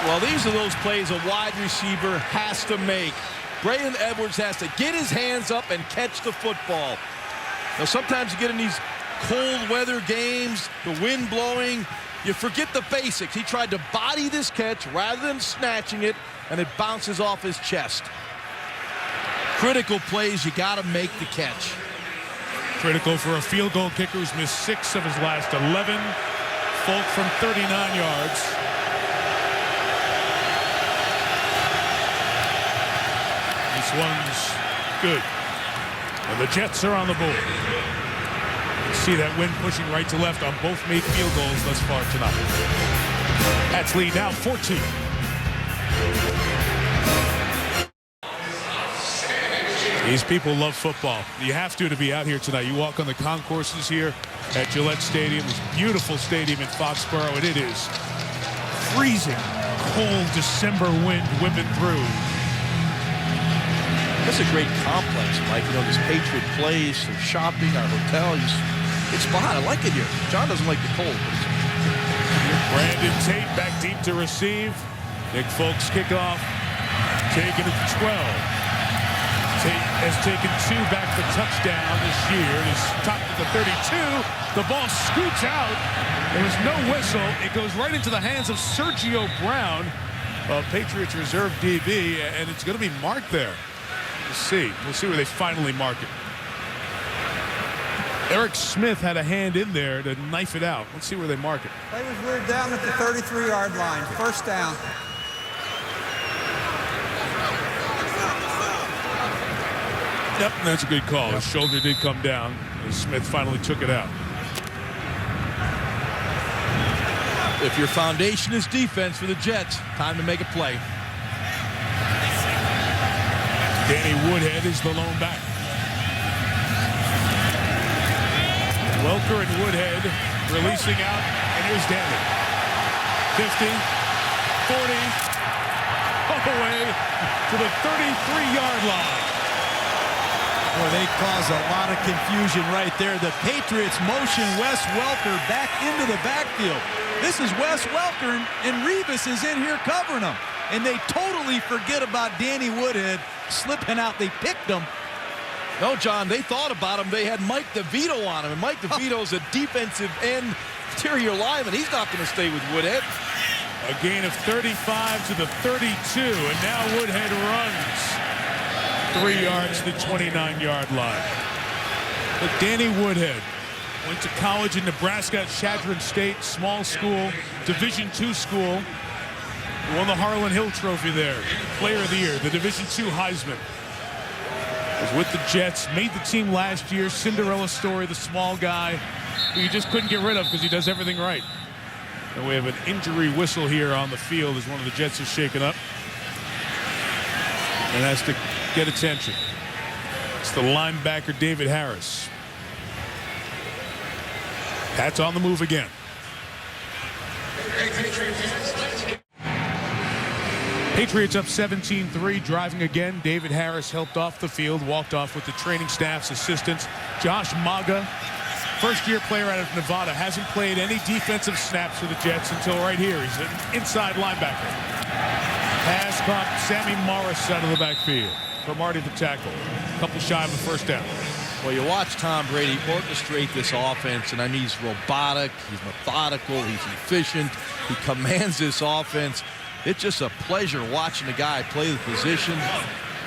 Well, these are those plays a wide receiver has to make. Braylon Edwards has to get his hands up and catch the football. Now, sometimes you get in these cold weather games, the wind blowing, you forget the basics. He tried to body this catch rather than snatching it, and it bounces off his chest. Critical plays, you got to make the catch. Critical for a field goal kicker who's missed 6 of his last 11. Folk from 39 yards. This one's good. And the Jets are on the board. You see that wind pushing right to left on both made field goals thus far tonight. Pats lead now 14. These people love football. You have to be out here tonight. You walk on the concourses here at Gillette Stadium, this beautiful stadium in Foxborough, and it is freezing, cold December wind whipping through. That's a great complex, Mike. You know, this Patriot place, their shopping, our hotel. It's fine. I like it here. John doesn't like the cold. Brandon Tate back deep to receive. Nick Folk's kickoff taken at the 12. Tate has taken 2 back for touchdown this year. He's topped at the 32. The ball scoots out. There was no whistle. It goes right into the hands of Sergio Brown, Patriots reserve DB, and it's going to be marked there. We'll see where they finally mark it. Eric Smith had a hand in there to knife it out. Let's see where they mark it. Play was ruled down at the 33-yard line. First down. Yep, that's a good call. His shoulder did come down as Smith finally took it out. If your foundation is defense for the Jets, time to make a play. Danny Woodhead is the lone back. Welker and Woodhead releasing out, and here's Danny. 50, 40, all the way to the 33-yard line. Boy, they cause a lot of confusion right there. The Patriots motion Wes Welker back into the backfield. This is Wes Welker, and Revis is in here covering him. And they totally forget about Danny Woodhead slipping out. They picked him. No, John, they thought about him. They had Mike DeVito on him, and Mike DeVito's a defensive end interior lineman. He's not going to stay with Woodhead. A gain of 35 to the 32, and now Woodhead runs 3 yards to the 29-yard line. But Danny Woodhead went to college in Nebraska at Chadron State, small school, Division II school. He won the Harlan Hill Trophy there. Player of the Year, the Division II Heisman. Was with the Jets, made the team last year. Cinderella story, the small guy who you just couldn't get rid of because he does everything right. And we have an injury whistle here on the field as one of the Jets is shaken up and has to get attention. It's the linebacker David Harris. Pat's on the move again. Patriots up 17-3, driving again. David Harris helped off the field, walked off with the training staff's assistants. Josh Maga, first-year player out of Nevada, hasn't played any defensive snaps for the Jets until right here. He's an inside linebacker. Pass caught Sammy Morris out of the backfield for Marty the tackle. A couple shy of a first down. Well, you watch Tom Brady orchestrate this offense, and I mean, he's robotic, he's methodical, he's efficient, he commands this offense. It's just a pleasure watching the guy play the position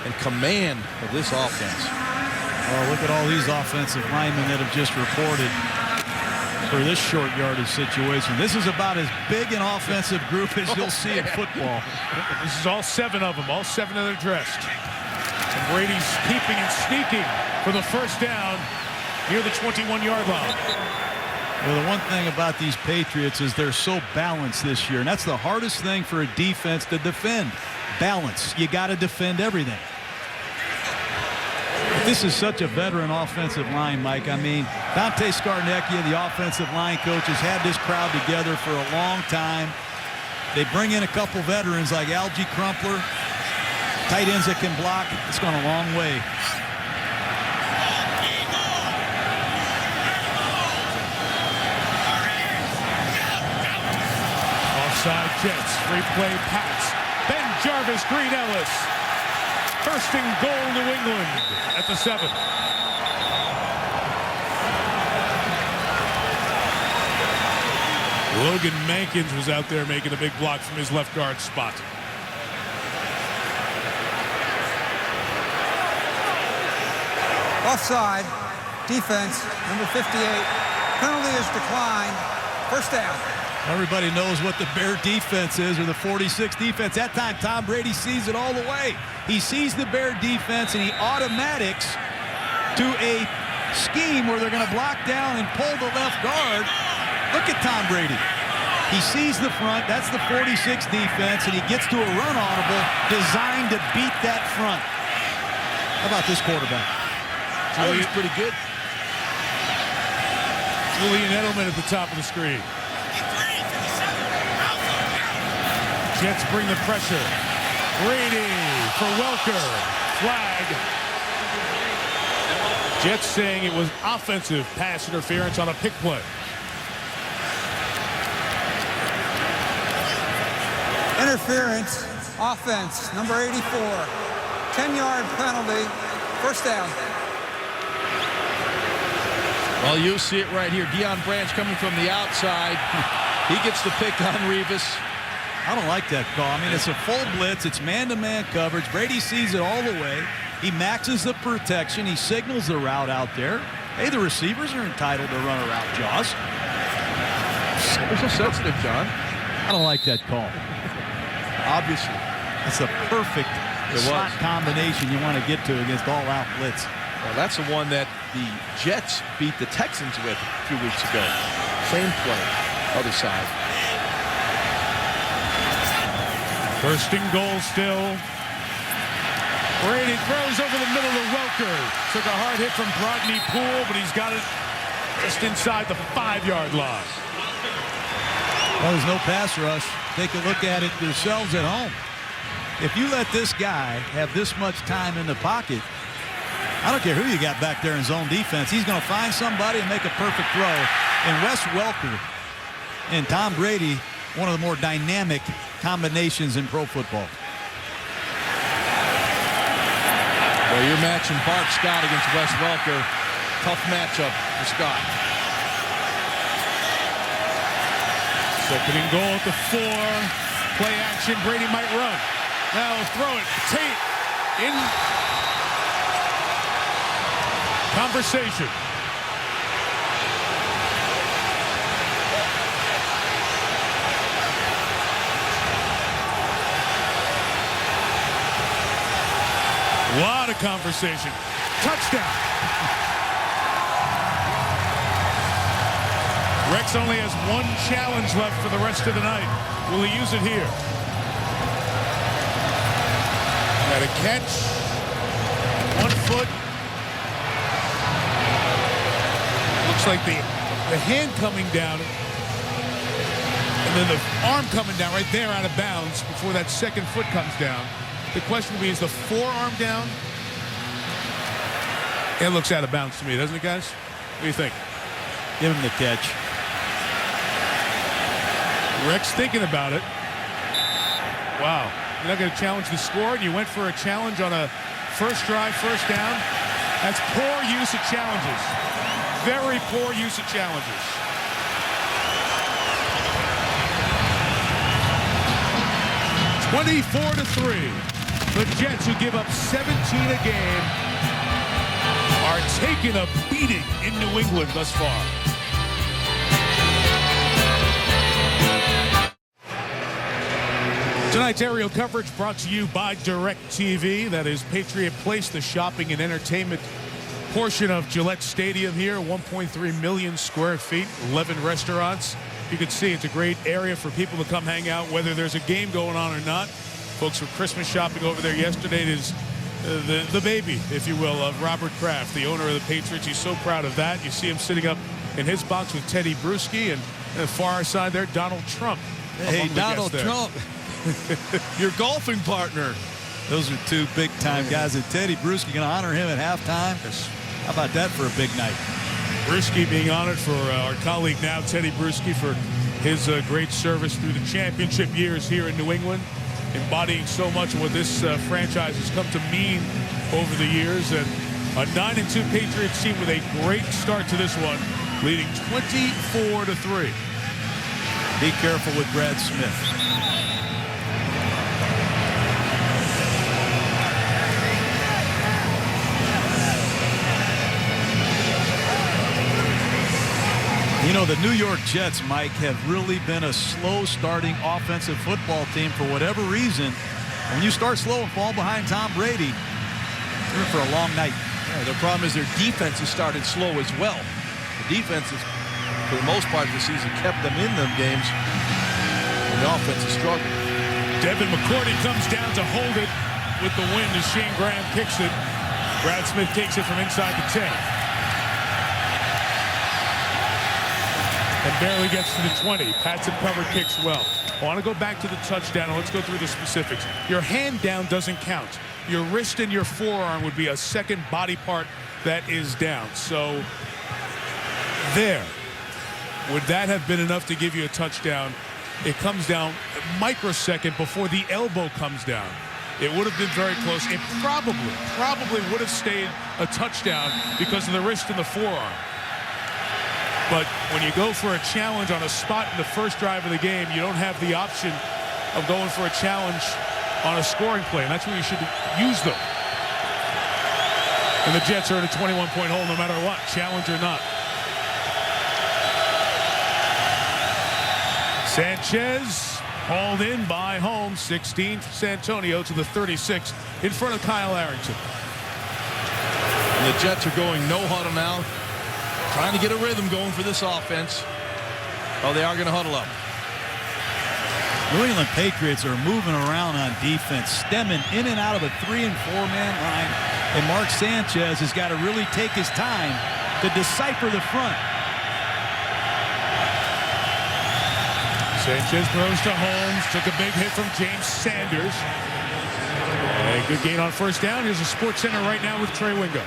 and command of this offense. Well, look at all these offensive linemen that have just reported for this short yardage situation. This is about as big an offensive group as you'll see in football. This is all 7 of them. All 7 of them dressed. And Brady's keeping and sneaking for the first down near the 21-yard line. Well, the one thing about these Patriots is they're so balanced this year, and that's the hardest thing for a defense to defend. Balance. You got to defend everything. But this is such a veteran offensive line, Mike. I mean, Dante Scarnecchia, the offensive line coach, has had this crowd together for a long time. They bring in a couple veterans like Algie Crumpler, tight ends that can block. It's gone a long way. Offside Jets, free play Pats. Ben Jarvis, Green Ellis. First and goal, New England at the 7. Logan Mankins was out there making a big block from his left guard spot. Offside. Defense, number 58. Penalty is declined. First down. Everybody knows what the Bear defense is, or the 46 defense. That time, Tom Brady sees it all the way. He sees the Bear defense, and he automatics to a scheme where they're going to block down and pull the left guard. Look at Tom Brady. He sees the front. That's the 46 defense, and he gets to a run audible designed to beat that front. How about this quarterback? He's pretty good. Julian Edelman at the top of the screen. Jets bring the pressure. Brady for Welker. Flag. Jets saying it was offensive pass interference on a pick play. Interference. Offense. Number 84. 10-yard penalty. First down. Well, you see it right here. Deion Branch coming from the outside. He gets the pick on Revis. I don't like that call. I mean, it's a full blitz. It's man-to-man coverage. Brady sees it all the way. He maxes the protection. He signals the route out there. Hey, the receivers are entitled to run a route, Jaws. They're so sensitive, John. I don't like that call. Obviously, it's a perfect slot combination you want to get to against all-out blitz. Well, that's the one that the Jets beat the Texans with a few weeks ago. Same play, other side. First and goal still. Brady throws over the middle to Welker. Took a hard hit from Brodney Poole, but he's got it just inside the 5-yard line. Well, there's no pass rush. Take a look at it yourselves at home. If you let this guy have this much time in the pocket, I don't care who you got back there in zone defense. He's going to find somebody and make a perfect throw. And Wes Welker and Tom Brady, one of the more dynamic combinations in pro football. Well, you're matching Bart Scott against Wes Welker. Tough matchup for Scott. Second and goal at the 4. Play action. Brady might run. Now throw it. Tate in conversation. A lot of conversation. Touchdown. Rex only has one challenge left for the rest of the night. Will he use it here? Got a catch. 1 foot. Looks like the hand coming down and then the arm coming down right there out of bounds before that second foot comes down. The question will be, is the forearm down? It looks out of bounds to me, doesn't it, guys? What do you think? Give him the catch. Rex thinking about it. Wow. You're not going to challenge the score, and you went for a challenge on a first drive, first down. That's poor use of challenges. Very poor use of challenges. (24-3). The Jets, who give up 17 a game, are taking a beating in New England thus far. Tonight's aerial coverage brought to you by DirecTV. That is Patriot Place, the shopping and entertainment portion of Gillette Stadium here, 1.3 million square feet, 11 restaurants. You can see it's a great area for people to come hang out, whether there's a game going on or not. Folks were Christmas shopping over there yesterday. It is the baby, if you will, of Robert Kraft, the owner of the Patriots. He's so proud of that. You see him sitting up in his box with Teddy Bruschi, and on the far side there, Donald Trump. Hey, Donald Trump, your golfing partner. Those are two big-time guys, and Teddy Bruschi going to honor him at halftime. Yes. How about that for a big night? Bruschi being honored for our colleague now, Teddy Bruschi, for his great service through the championship years here in New England, embodying so much of what this franchise has come to mean over the years. And a 9-2 Patriots team with a great start to this one, leading 24-3. Be careful with Brad Smith. You know, the New York Jets, Mike, have really been a slow-starting offensive football team for whatever reason. When you start slow and fall behind Tom Brady, you're in for a long night. Yeah, the problem is their defense has started slow as well. The defense has, for the most part of the season, kept them in them games. And the offense has struggled. Devin McCourty comes down to hold it with the win as Shane Graham kicks it. Brad Smith takes it from inside the 10. And barely gets to the 20. Patson cover kicks well. I want to go back to the touchdown, and let's go through the specifics. Your hand down doesn't count. Your wrist and your forearm would be a second body part that is down. So there. Would that have been enough to give you a touchdown? It comes down a microsecond before the elbow comes down. It would have been very close. It probably would have stayed a touchdown because of the wrist and the forearm. But when you go for a challenge on a spot in the first drive of the game, you don't have the option of going for a challenge on a scoring play, and that's where you should use them. And the Jets are in a 21-point hole no matter what, challenge or not. Sanchez hauled in by Holmes, 16 for Santonio to the 36 in front of Kyle Arrington. And the Jets are going no huddle now, trying to get a rhythm going for this offense. Oh, they are going to huddle up. New England Patriots are moving around on defense, stemming in and out of a 3- and 4-man line. And Mark Sanchez has got to really take his time to decipher the front. Sanchez throws to Holmes, took a big hit from James Sanders. A good gain on first down. Here's a Sports Center right now with Trey Wingo.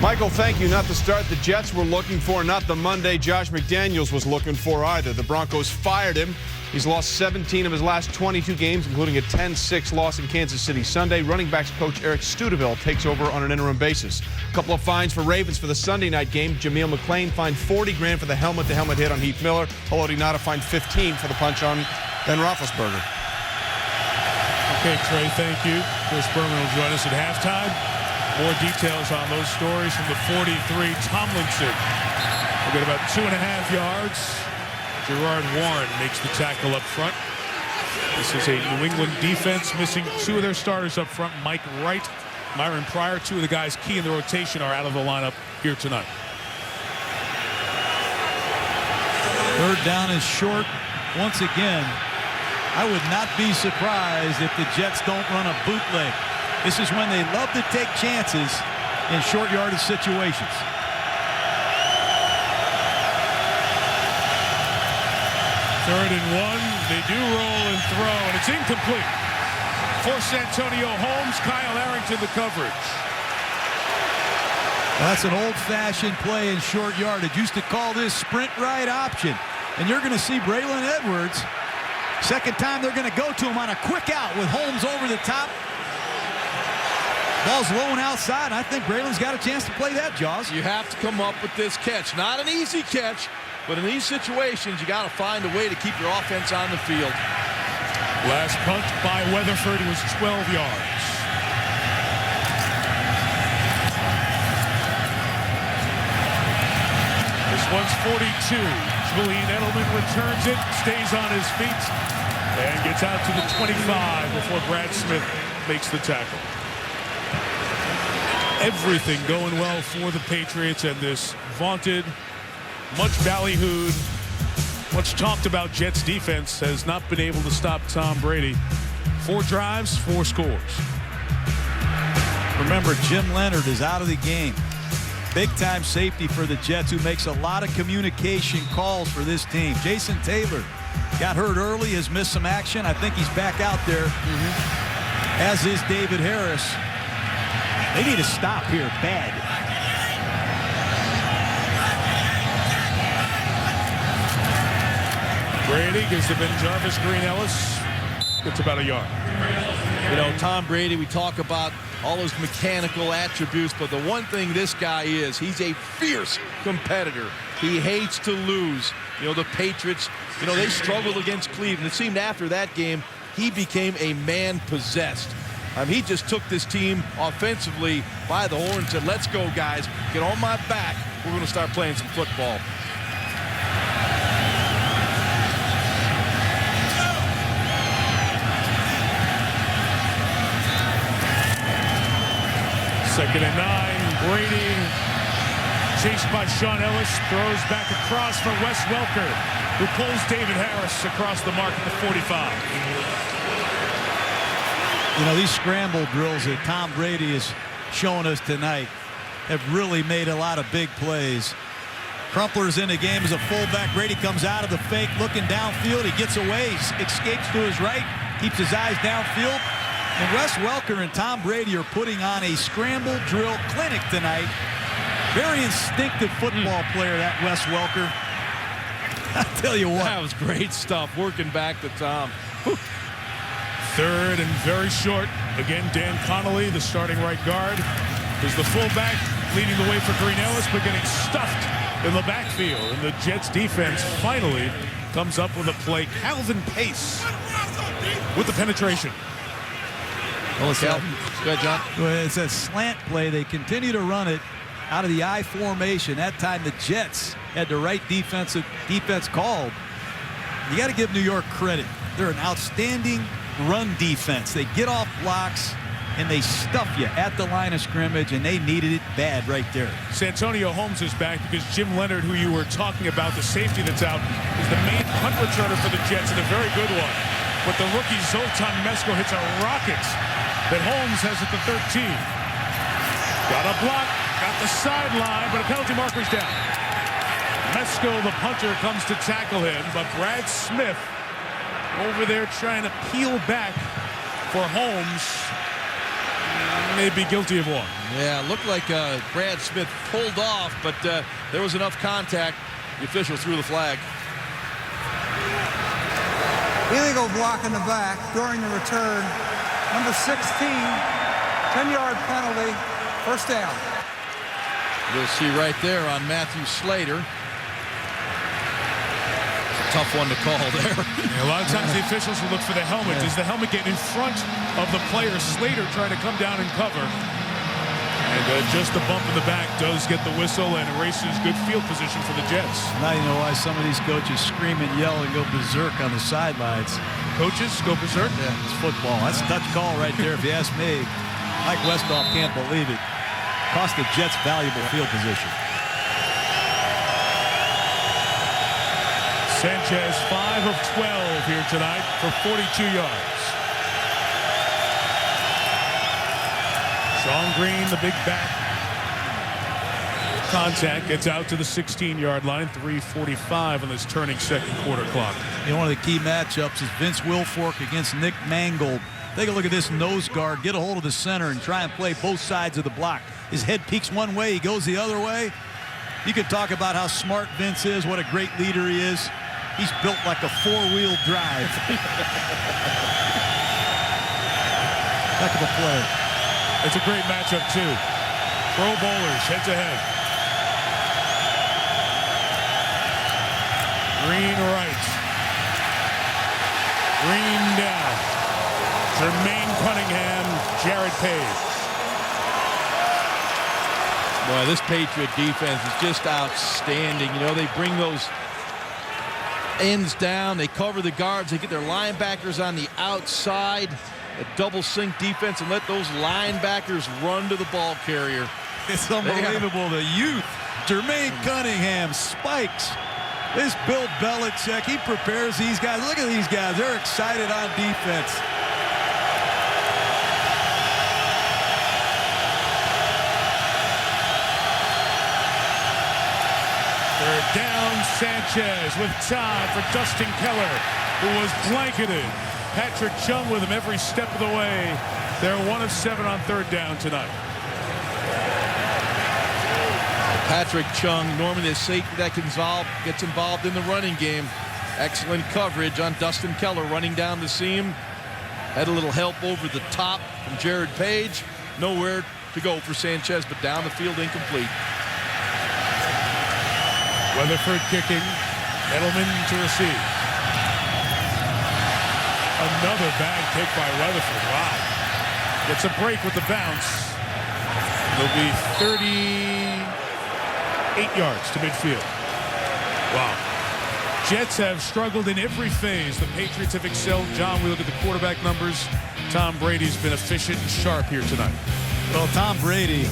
Michael, thank you. Not the start the Jets were looking for, not the Monday Josh McDaniels was looking for either. The Broncos fired him. He's lost 17 of his last 22 games, including a 10-6 loss in Kansas City Sunday. Running backs coach Eric Studeville takes over on an interim basis. A couple of fines for Ravens for the Sunday night game. Jameel McClain fined $40,000 for the helmet-to-helmet hit on Heath Miller. Haloti Ngata fined $15,000 for the punch on Ben Roethlisberger. Okay, Trey, thank you. Chris Berman will join us at halftime. More details on those stories from the 43. Tomlinson will get about 2.5 yards. Gerard Warren makes the tackle up front. This is a New England defense missing 2 of their starters up front. Mike Wright, Myron Pryor, 2 of the guys key in the rotation are out of the lineup here tonight. Third down is short once again. I would not be surprised if the Jets don't run a bootleg. This is when they love to take chances in short yardage situations. Third and 1. They do roll and throw, and it's incomplete. Force Antonio Holmes, Kyle Arrington the coverage. That's an old-fashioned play in short yardage. Used to call this sprint right option. And you're going to see Braylon Edwards. Second time they're going to go to him on a quick out with Holmes over the top. Ball's low and outside. I think Braylon's got a chance to play that, Jaws. You have to come up with this catch. Not an easy catch, but in these situations, you got to find a way to keep your offense on the field. Last punt by Weatherford. It was 12 yards. This one's 42. Julian Edelman returns it, stays on his feet, and gets out to the 25 before Brad Smith makes the tackle. everything going well for the Patriots, and this vaunted, much ballyhooed, much talked about Jets defense has not been able to stop Tom Brady. 4 drives, 4 scores. Remember, Jim Leonard is out of the game. Big-time safety for the Jets, who makes a lot of communication calls for this team. Jason Taylor got hurt early, has missed some action. I think he's back out there, as is David Harris. They need to stop here bad. Brady gives to Ben Jarvis. Green Ellis gets about a yard. You know, Tom Brady, we talk about all his mechanical attributes, but the one thing this guy is, he's a fierce competitor. He hates to lose. You know, the Patriots, you know, they struggled against Cleveland. It seemed after that game, he became a man possessed. He just took this team offensively by the horn and said, let's go, guys. Get on my back. We're going to start playing some football. Second and 9. Brady chased by Sean Ellis, throws back across for Wes Welker, who pulls David Harris across the mark at the 45. You know, these scramble drills that Tom Brady has shown us tonight have really made a lot of big plays. Crumpler's in the game as a fullback. Brady comes out of the fake, looking downfield. He gets away, escapes to his right, keeps his eyes downfield. And Wes Welker and Tom Brady are putting on a scramble drill clinic tonight. Very instinctive football player, that Wes Welker. I tell you what. That was great stuff, working back to Tom. Whew. Third and very short. Again, Dan Connolly, the starting right guard, is the fullback, leading the way for Green Ellis, but getting stuffed in the backfield. And the Jets defense finally comes up with a play. Calvin Pace with the penetration. Well, it's Go ahead, John. It's a slant play. They continue to run it out of the I formation. That time the Jets had the right defense called. You got to give New York credit. They're an outstanding run defense. They get off blocks and they stuff you at the line of scrimmage, and they needed it bad right there. Santonio Holmes is back because Jim Leonard, who you were talking about, the safety that's out, is the main punt returner for the Jets, and a very good one. But the rookie Zoltan Mesko hits a rocket that Holmes has at the 13. Got a block, got the sideline, but a penalty marker's down. Mesko, the punter, comes to tackle him, but Brad Smith over there trying to peel back for Holmes. May be guilty of one. Yeah, looked like Brad Smith pulled off, but there was enough contact. The official threw the flag. Illegal block in the back during the return. Number 16, 10-yard penalty, first down. You'll see right there on Matthew Slater. Tough one to call there. Yeah, a lot of times the officials will look for the helmet. Does the helmet get in front of the player? Slater trying to come down and cover. And just the bump in the back does get the whistle and erases good field position for the Jets. Now you know why some of these coaches scream and yell and go berserk on the sidelines. Coaches go berserk? Yeah, it's football. That's a touch call right there if you ask me. Mike Westhoff can't believe it. Cost the Jets valuable field position. Sanchez 5 of 12 here tonight for 42 yards. Sean Green, the big back. Contact gets out to the 16-yard line. 3:45 on this turning second quarter clock. You know, one of the key matchups is Vince Wilfork against Nick Mangold. Take a look at this nose guard. Get a hold of the center and try and play both sides of the block. His head peeks one way, he goes the other way. You can talk about how smart Vince is, what a great leader he is. He's built like a four-wheel drive. Heck of a player. It's a great matchup, too. Pro bowlers, head-to-head. Green right. Green down. Jermaine Cunningham, Jared Page. Boy, this Patriot defense is just outstanding. You know, they bring those ends down, they cover the guards, they get their linebackers on the outside. a double sync defense and let those linebackers run to the ball carrier. It's unbelievable. The youth, Jermaine Cunningham, spikes. This Bill Belichick, he prepares these guys. Look at these guys. They're excited on defense. Third down, Sanchez with time for Dustin Keller, who was blanketed. Patrick Chung with him every step of the way. They're 1 of 7 on third down tonight. Patrick Chung, normally a safety that gets involved in the running game. Excellent coverage on Dustin Keller running down the seam. Had a little help over the top from Jared Page. Nowhere to go for Sanchez, but down the field incomplete. Weatherford kicking. Edelman to receive. Another bad kick by Weatherford. Wow. Gets a break with the bounce. It'll be 38 yards to midfield. Wow. Jets have struggled in every phase. The Patriots have excelled. John, we look at the quarterback numbers. Tom Brady's been efficient and sharp here tonight. Well, Tom Brady,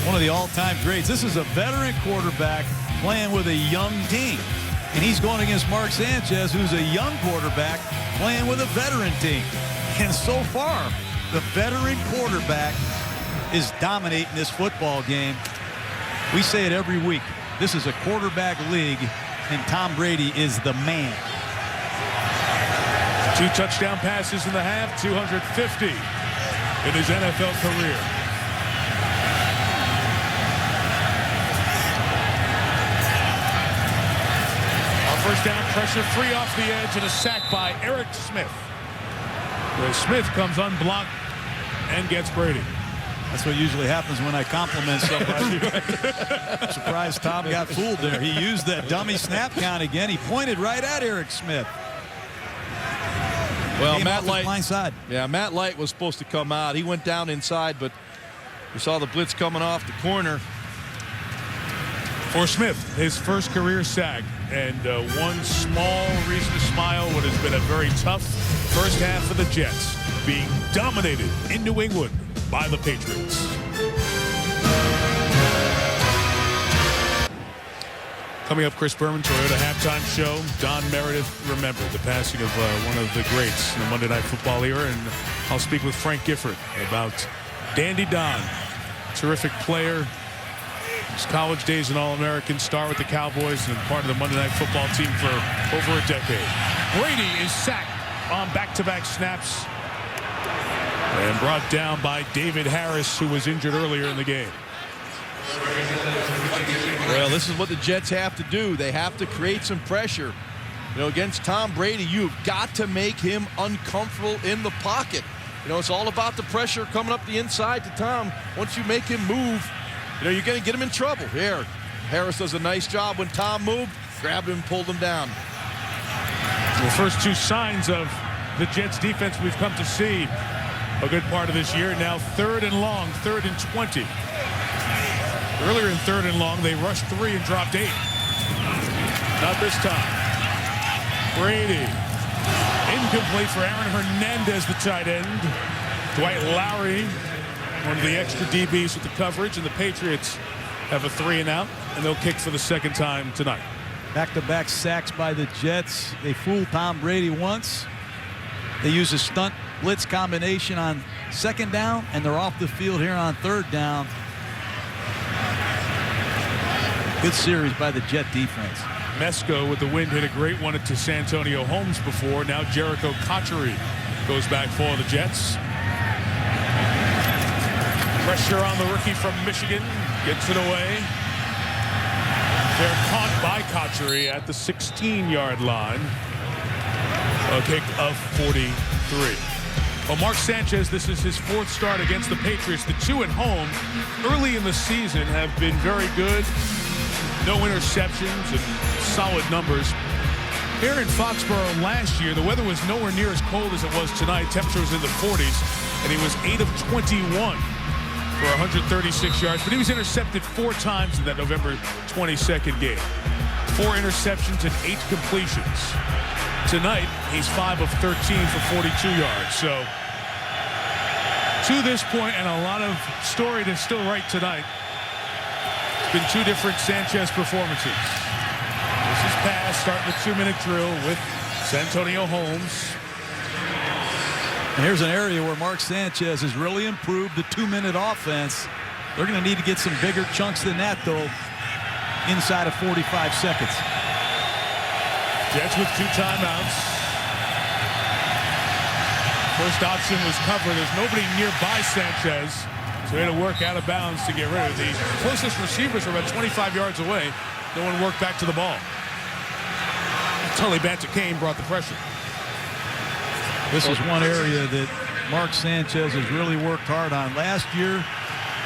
one of the all-time greats. This is a veteran quarterback playing with a young team. And he's going against Mark Sanchez, who's a young quarterback playing with a veteran team. And so far, the veteran quarterback is dominating this football game. We say it every week. This is a quarterback league, and Tom Brady is the man. 2 touchdown passes in the half, 250 in his NFL career. First down, pressure free off the edge, and a sack by Eric Smith. Where Smith comes unblocked and gets Brady. That's what usually happens when I compliment somebody. Surprised Tom got fooled there. He used that dummy snap count again. He pointed right at Eric Smith. Well, Came Matt off Light. blind side. Yeah, Matt Light was supposed to come out. He went down inside, but we saw the blitz coming off the corner. For Smith, his first career sack, and one small reason to smile, what has been a very tough first half of the Jets, being dominated in New England by the Patriots. Coming up, Chris Berman, Toyota halftime show. Don Meredith remembered the passing of one of the greats in the Monday Night Football era, and I'll speak with Frank Gifford about Dandy Don, terrific player. His college days an All-American, star with the Cowboys, and part of the Monday Night Football team for over a decade. Brady is sacked on back-to-back snaps and brought down by David Harris, who was injured earlier in the game. Well, this is what the Jets have to do. They have to create some pressure. You know, against Tom Brady, you've got to make him uncomfortable in the pocket. You know, it's all about the pressure coming up the inside to Tom. Once you make him move, you know, you're going to get him in trouble. Here, Harris does a nice job when Tom moved, grabbed him, pulled him down. The first 2 signs of the Jets defense we've come to see a good part of this year. Now 3rd and long, 3rd and 20. Earlier in 3rd and long, they rushed 3 and dropped 8. Not this time. Brady. Incomplete for Aaron Hernandez, the tight end. Dwight Lowry, one of the extra DBs with the coverage, and the Patriots have a 3 and out, and they'll kick for the second time tonight. Back-to-back sacks by the Jets. They fooled Tom Brady once. They use a stunt blitz combination on 2nd down, and they're off the field here on 3rd down. Good series by the Jet defense. Mesco with the wind hit a great one to Santonio Holmes before. Now Jericho Cotchery goes back for the Jets. Pressure on the rookie from Michigan. Gets it away. They're caught by Cotchery at the 16-yard line. A kick of 43. Well, Mark Sanchez, this is his 4th start against the Patriots. The 2 at home early in the season have been very good. No interceptions and solid numbers. Here in Foxborough last year, the weather was nowhere near as cold as it was tonight. Temperature was in the 40s, and he was 8 of 21 for 136 yards. But he was intercepted 4 times in that November 22nd game. 4 interceptions and 8 completions. Tonight, he's 5 of 13 for 42 yards. So to this point, and a lot of story to still write tonight. It's been two different Sanchez performances. This is pass, starting the 2-minute drill with Santonio Holmes. And here's an area where Mark Sanchez has really improved the 2-minute offense. They're going to need to get some bigger chunks than that, though, inside of 45 seconds. Jets with 2 timeouts. First option was covered. There's nobody nearby Sanchez, so he had to work out of bounds to get rid of it. The closest receivers were about 25 yards away. No one worked back to the ball. Tully Banta-Cain brought the pressure. This is one area that Mark Sanchez has really worked hard on. Last year,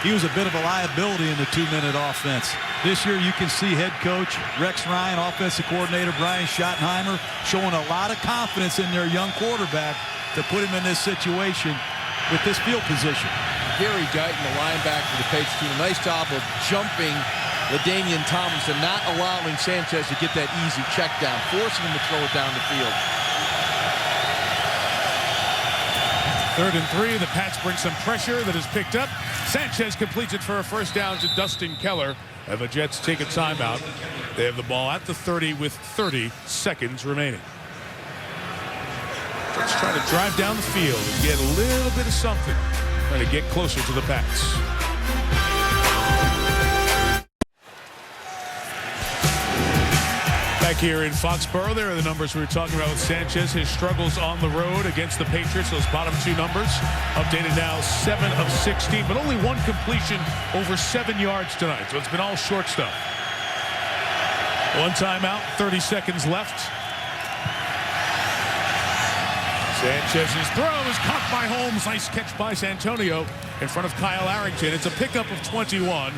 he was a bit of a liability in the 2-minute offense. This year, you can see head coach Rex Ryan, offensive coordinator Brian Schottenheimer showing a lot of confidence in their young quarterback to put him in this situation with this field position. Gary Guyton, the linebacker for the Patriots, doing a nice job of jumping LaDainian Tomlinson, not allowing Sanchez to get that easy check down, forcing him to throw it down the field. 3rd and 3. The Pats bring some pressure that is picked up. Sanchez completes it for a first down to Dustin Keller. And the Jets take a timeout. They have the ball at the 30 with 30 seconds remaining. Jets trying to drive down the field and get a little bit of something. Trying to get closer to the Pats. Back here in Foxborough, there are the numbers we were talking about with Sanchez. His struggles on the road against the Patriots, those bottom 2 numbers. Updated now 7 of 16, but only 1 completion over 7 yards tonight. So it's been all short stuff. 1 timeout, 30 seconds left. Sanchez's throw is caught by Holmes. Nice catch by Santonio in front of Kyle Arrington. It's a pickup of 21.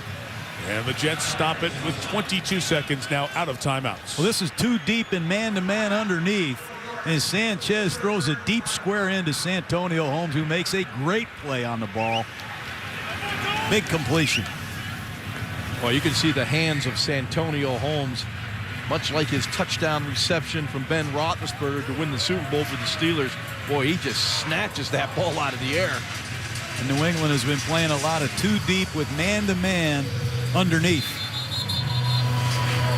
And the Jets stop it with 22 seconds now out of timeouts. Well, this is too deep in man-to-man underneath. And Sanchez throws a deep square into Santonio Holmes, who makes a great play on the ball. Big completion. Well, you can see the hands of Santonio Holmes, much like his touchdown reception from Ben Roethlisberger to win the Super Bowl for the Steelers. Boy, he just snatches that ball out of the air. And New England has been playing a lot of too deep with man-to-man underneath.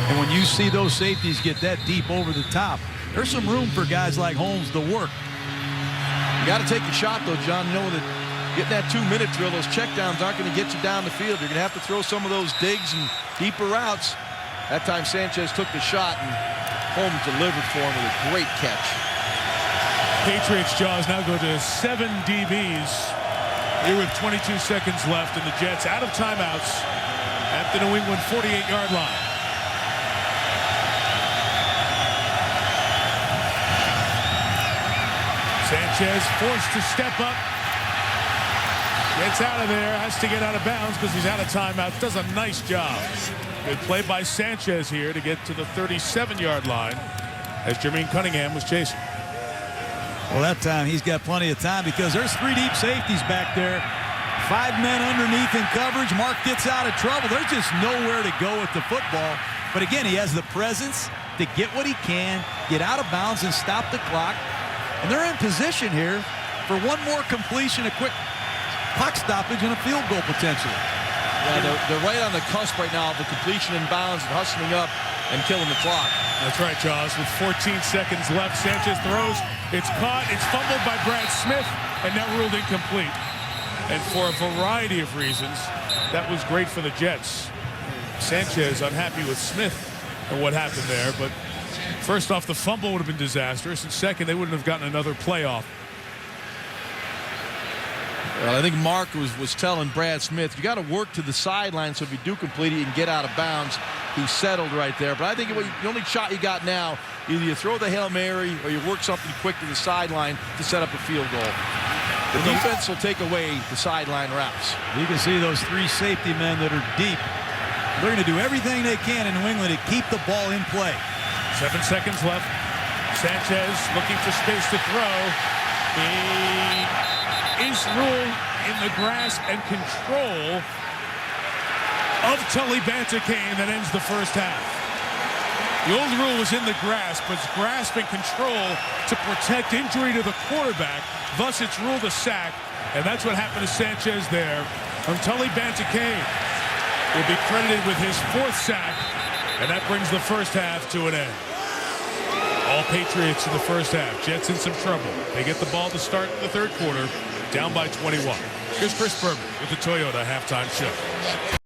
And when you see those safeties get that deep over the top, there's some room for guys like Holmes to work. You got to take the shot, though, John. You know that getting that 2-minute drill, those checkdowns aren't going to get you down the field. You're going to have to throw some of those digs and deeper routes. That time Sanchez took the shot, and Holmes delivered for him with a great catch. Patriots Jaws now go to 7 DBs here with 22 seconds left, and the Jets out of timeouts at the New England 48-yard line. Sanchez forced to step up. Gets out of there, has to get out of bounds because he's out of timeout. Does a nice job. Good play by Sanchez here to get to the 37-yard line as Jermaine Cunningham was chasing. Well, that time he's got plenty of time because there's 3 deep safeties back there. 5 men underneath in coverage. Mark gets out of trouble. There's just nowhere to go with the football. But again, he has the presence to get what he can, get out of bounds, and stop the clock. And they're in position here for one more completion, a quick clock stoppage, and a field goal potentially. Yeah, they're right on the cusp right now of the completion in bounds and hustling up and killing the clock. That's right, Jaws. With 14 seconds left, Sanchez throws. It's caught. It's fumbled by Brad Smith, and now ruled incomplete. And for a variety of reasons, that was great for the Jets. Sanchez unhappy with Smith and what happened there, but first off, the fumble would have been disastrous, and second, they wouldn't have gotten another playoff. Well, I think Mark was telling Brad Smith, you got to work to the sideline so if you do complete it, you can get out of bounds. He settled right there. But I think the only shot you got now, either you throw the Hail Mary or you work something quick to the sideline to set up a field goal. The defense will take away the sideline routes. You can see those 3 safety men that are deep. They're going to do everything they can in New England to keep the ball in play. 7 seconds left. Sanchez looking for space to throw. He is ruled in the grasp and control of Tully Banta-Cain that ends the first half. The old rule was in the grasp, but it's grasp and control to protect injury to the quarterback. Thus, it's ruled a sack, And that's what happened to Sanchez there. Tully Bantakane will be credited with his 4th sack, and that brings the first half to an end. All Patriots in the first half. Jets in some trouble. They get the ball to start the 3rd quarter, down by 21. Here's Chris Berman with the Toyota halftime show.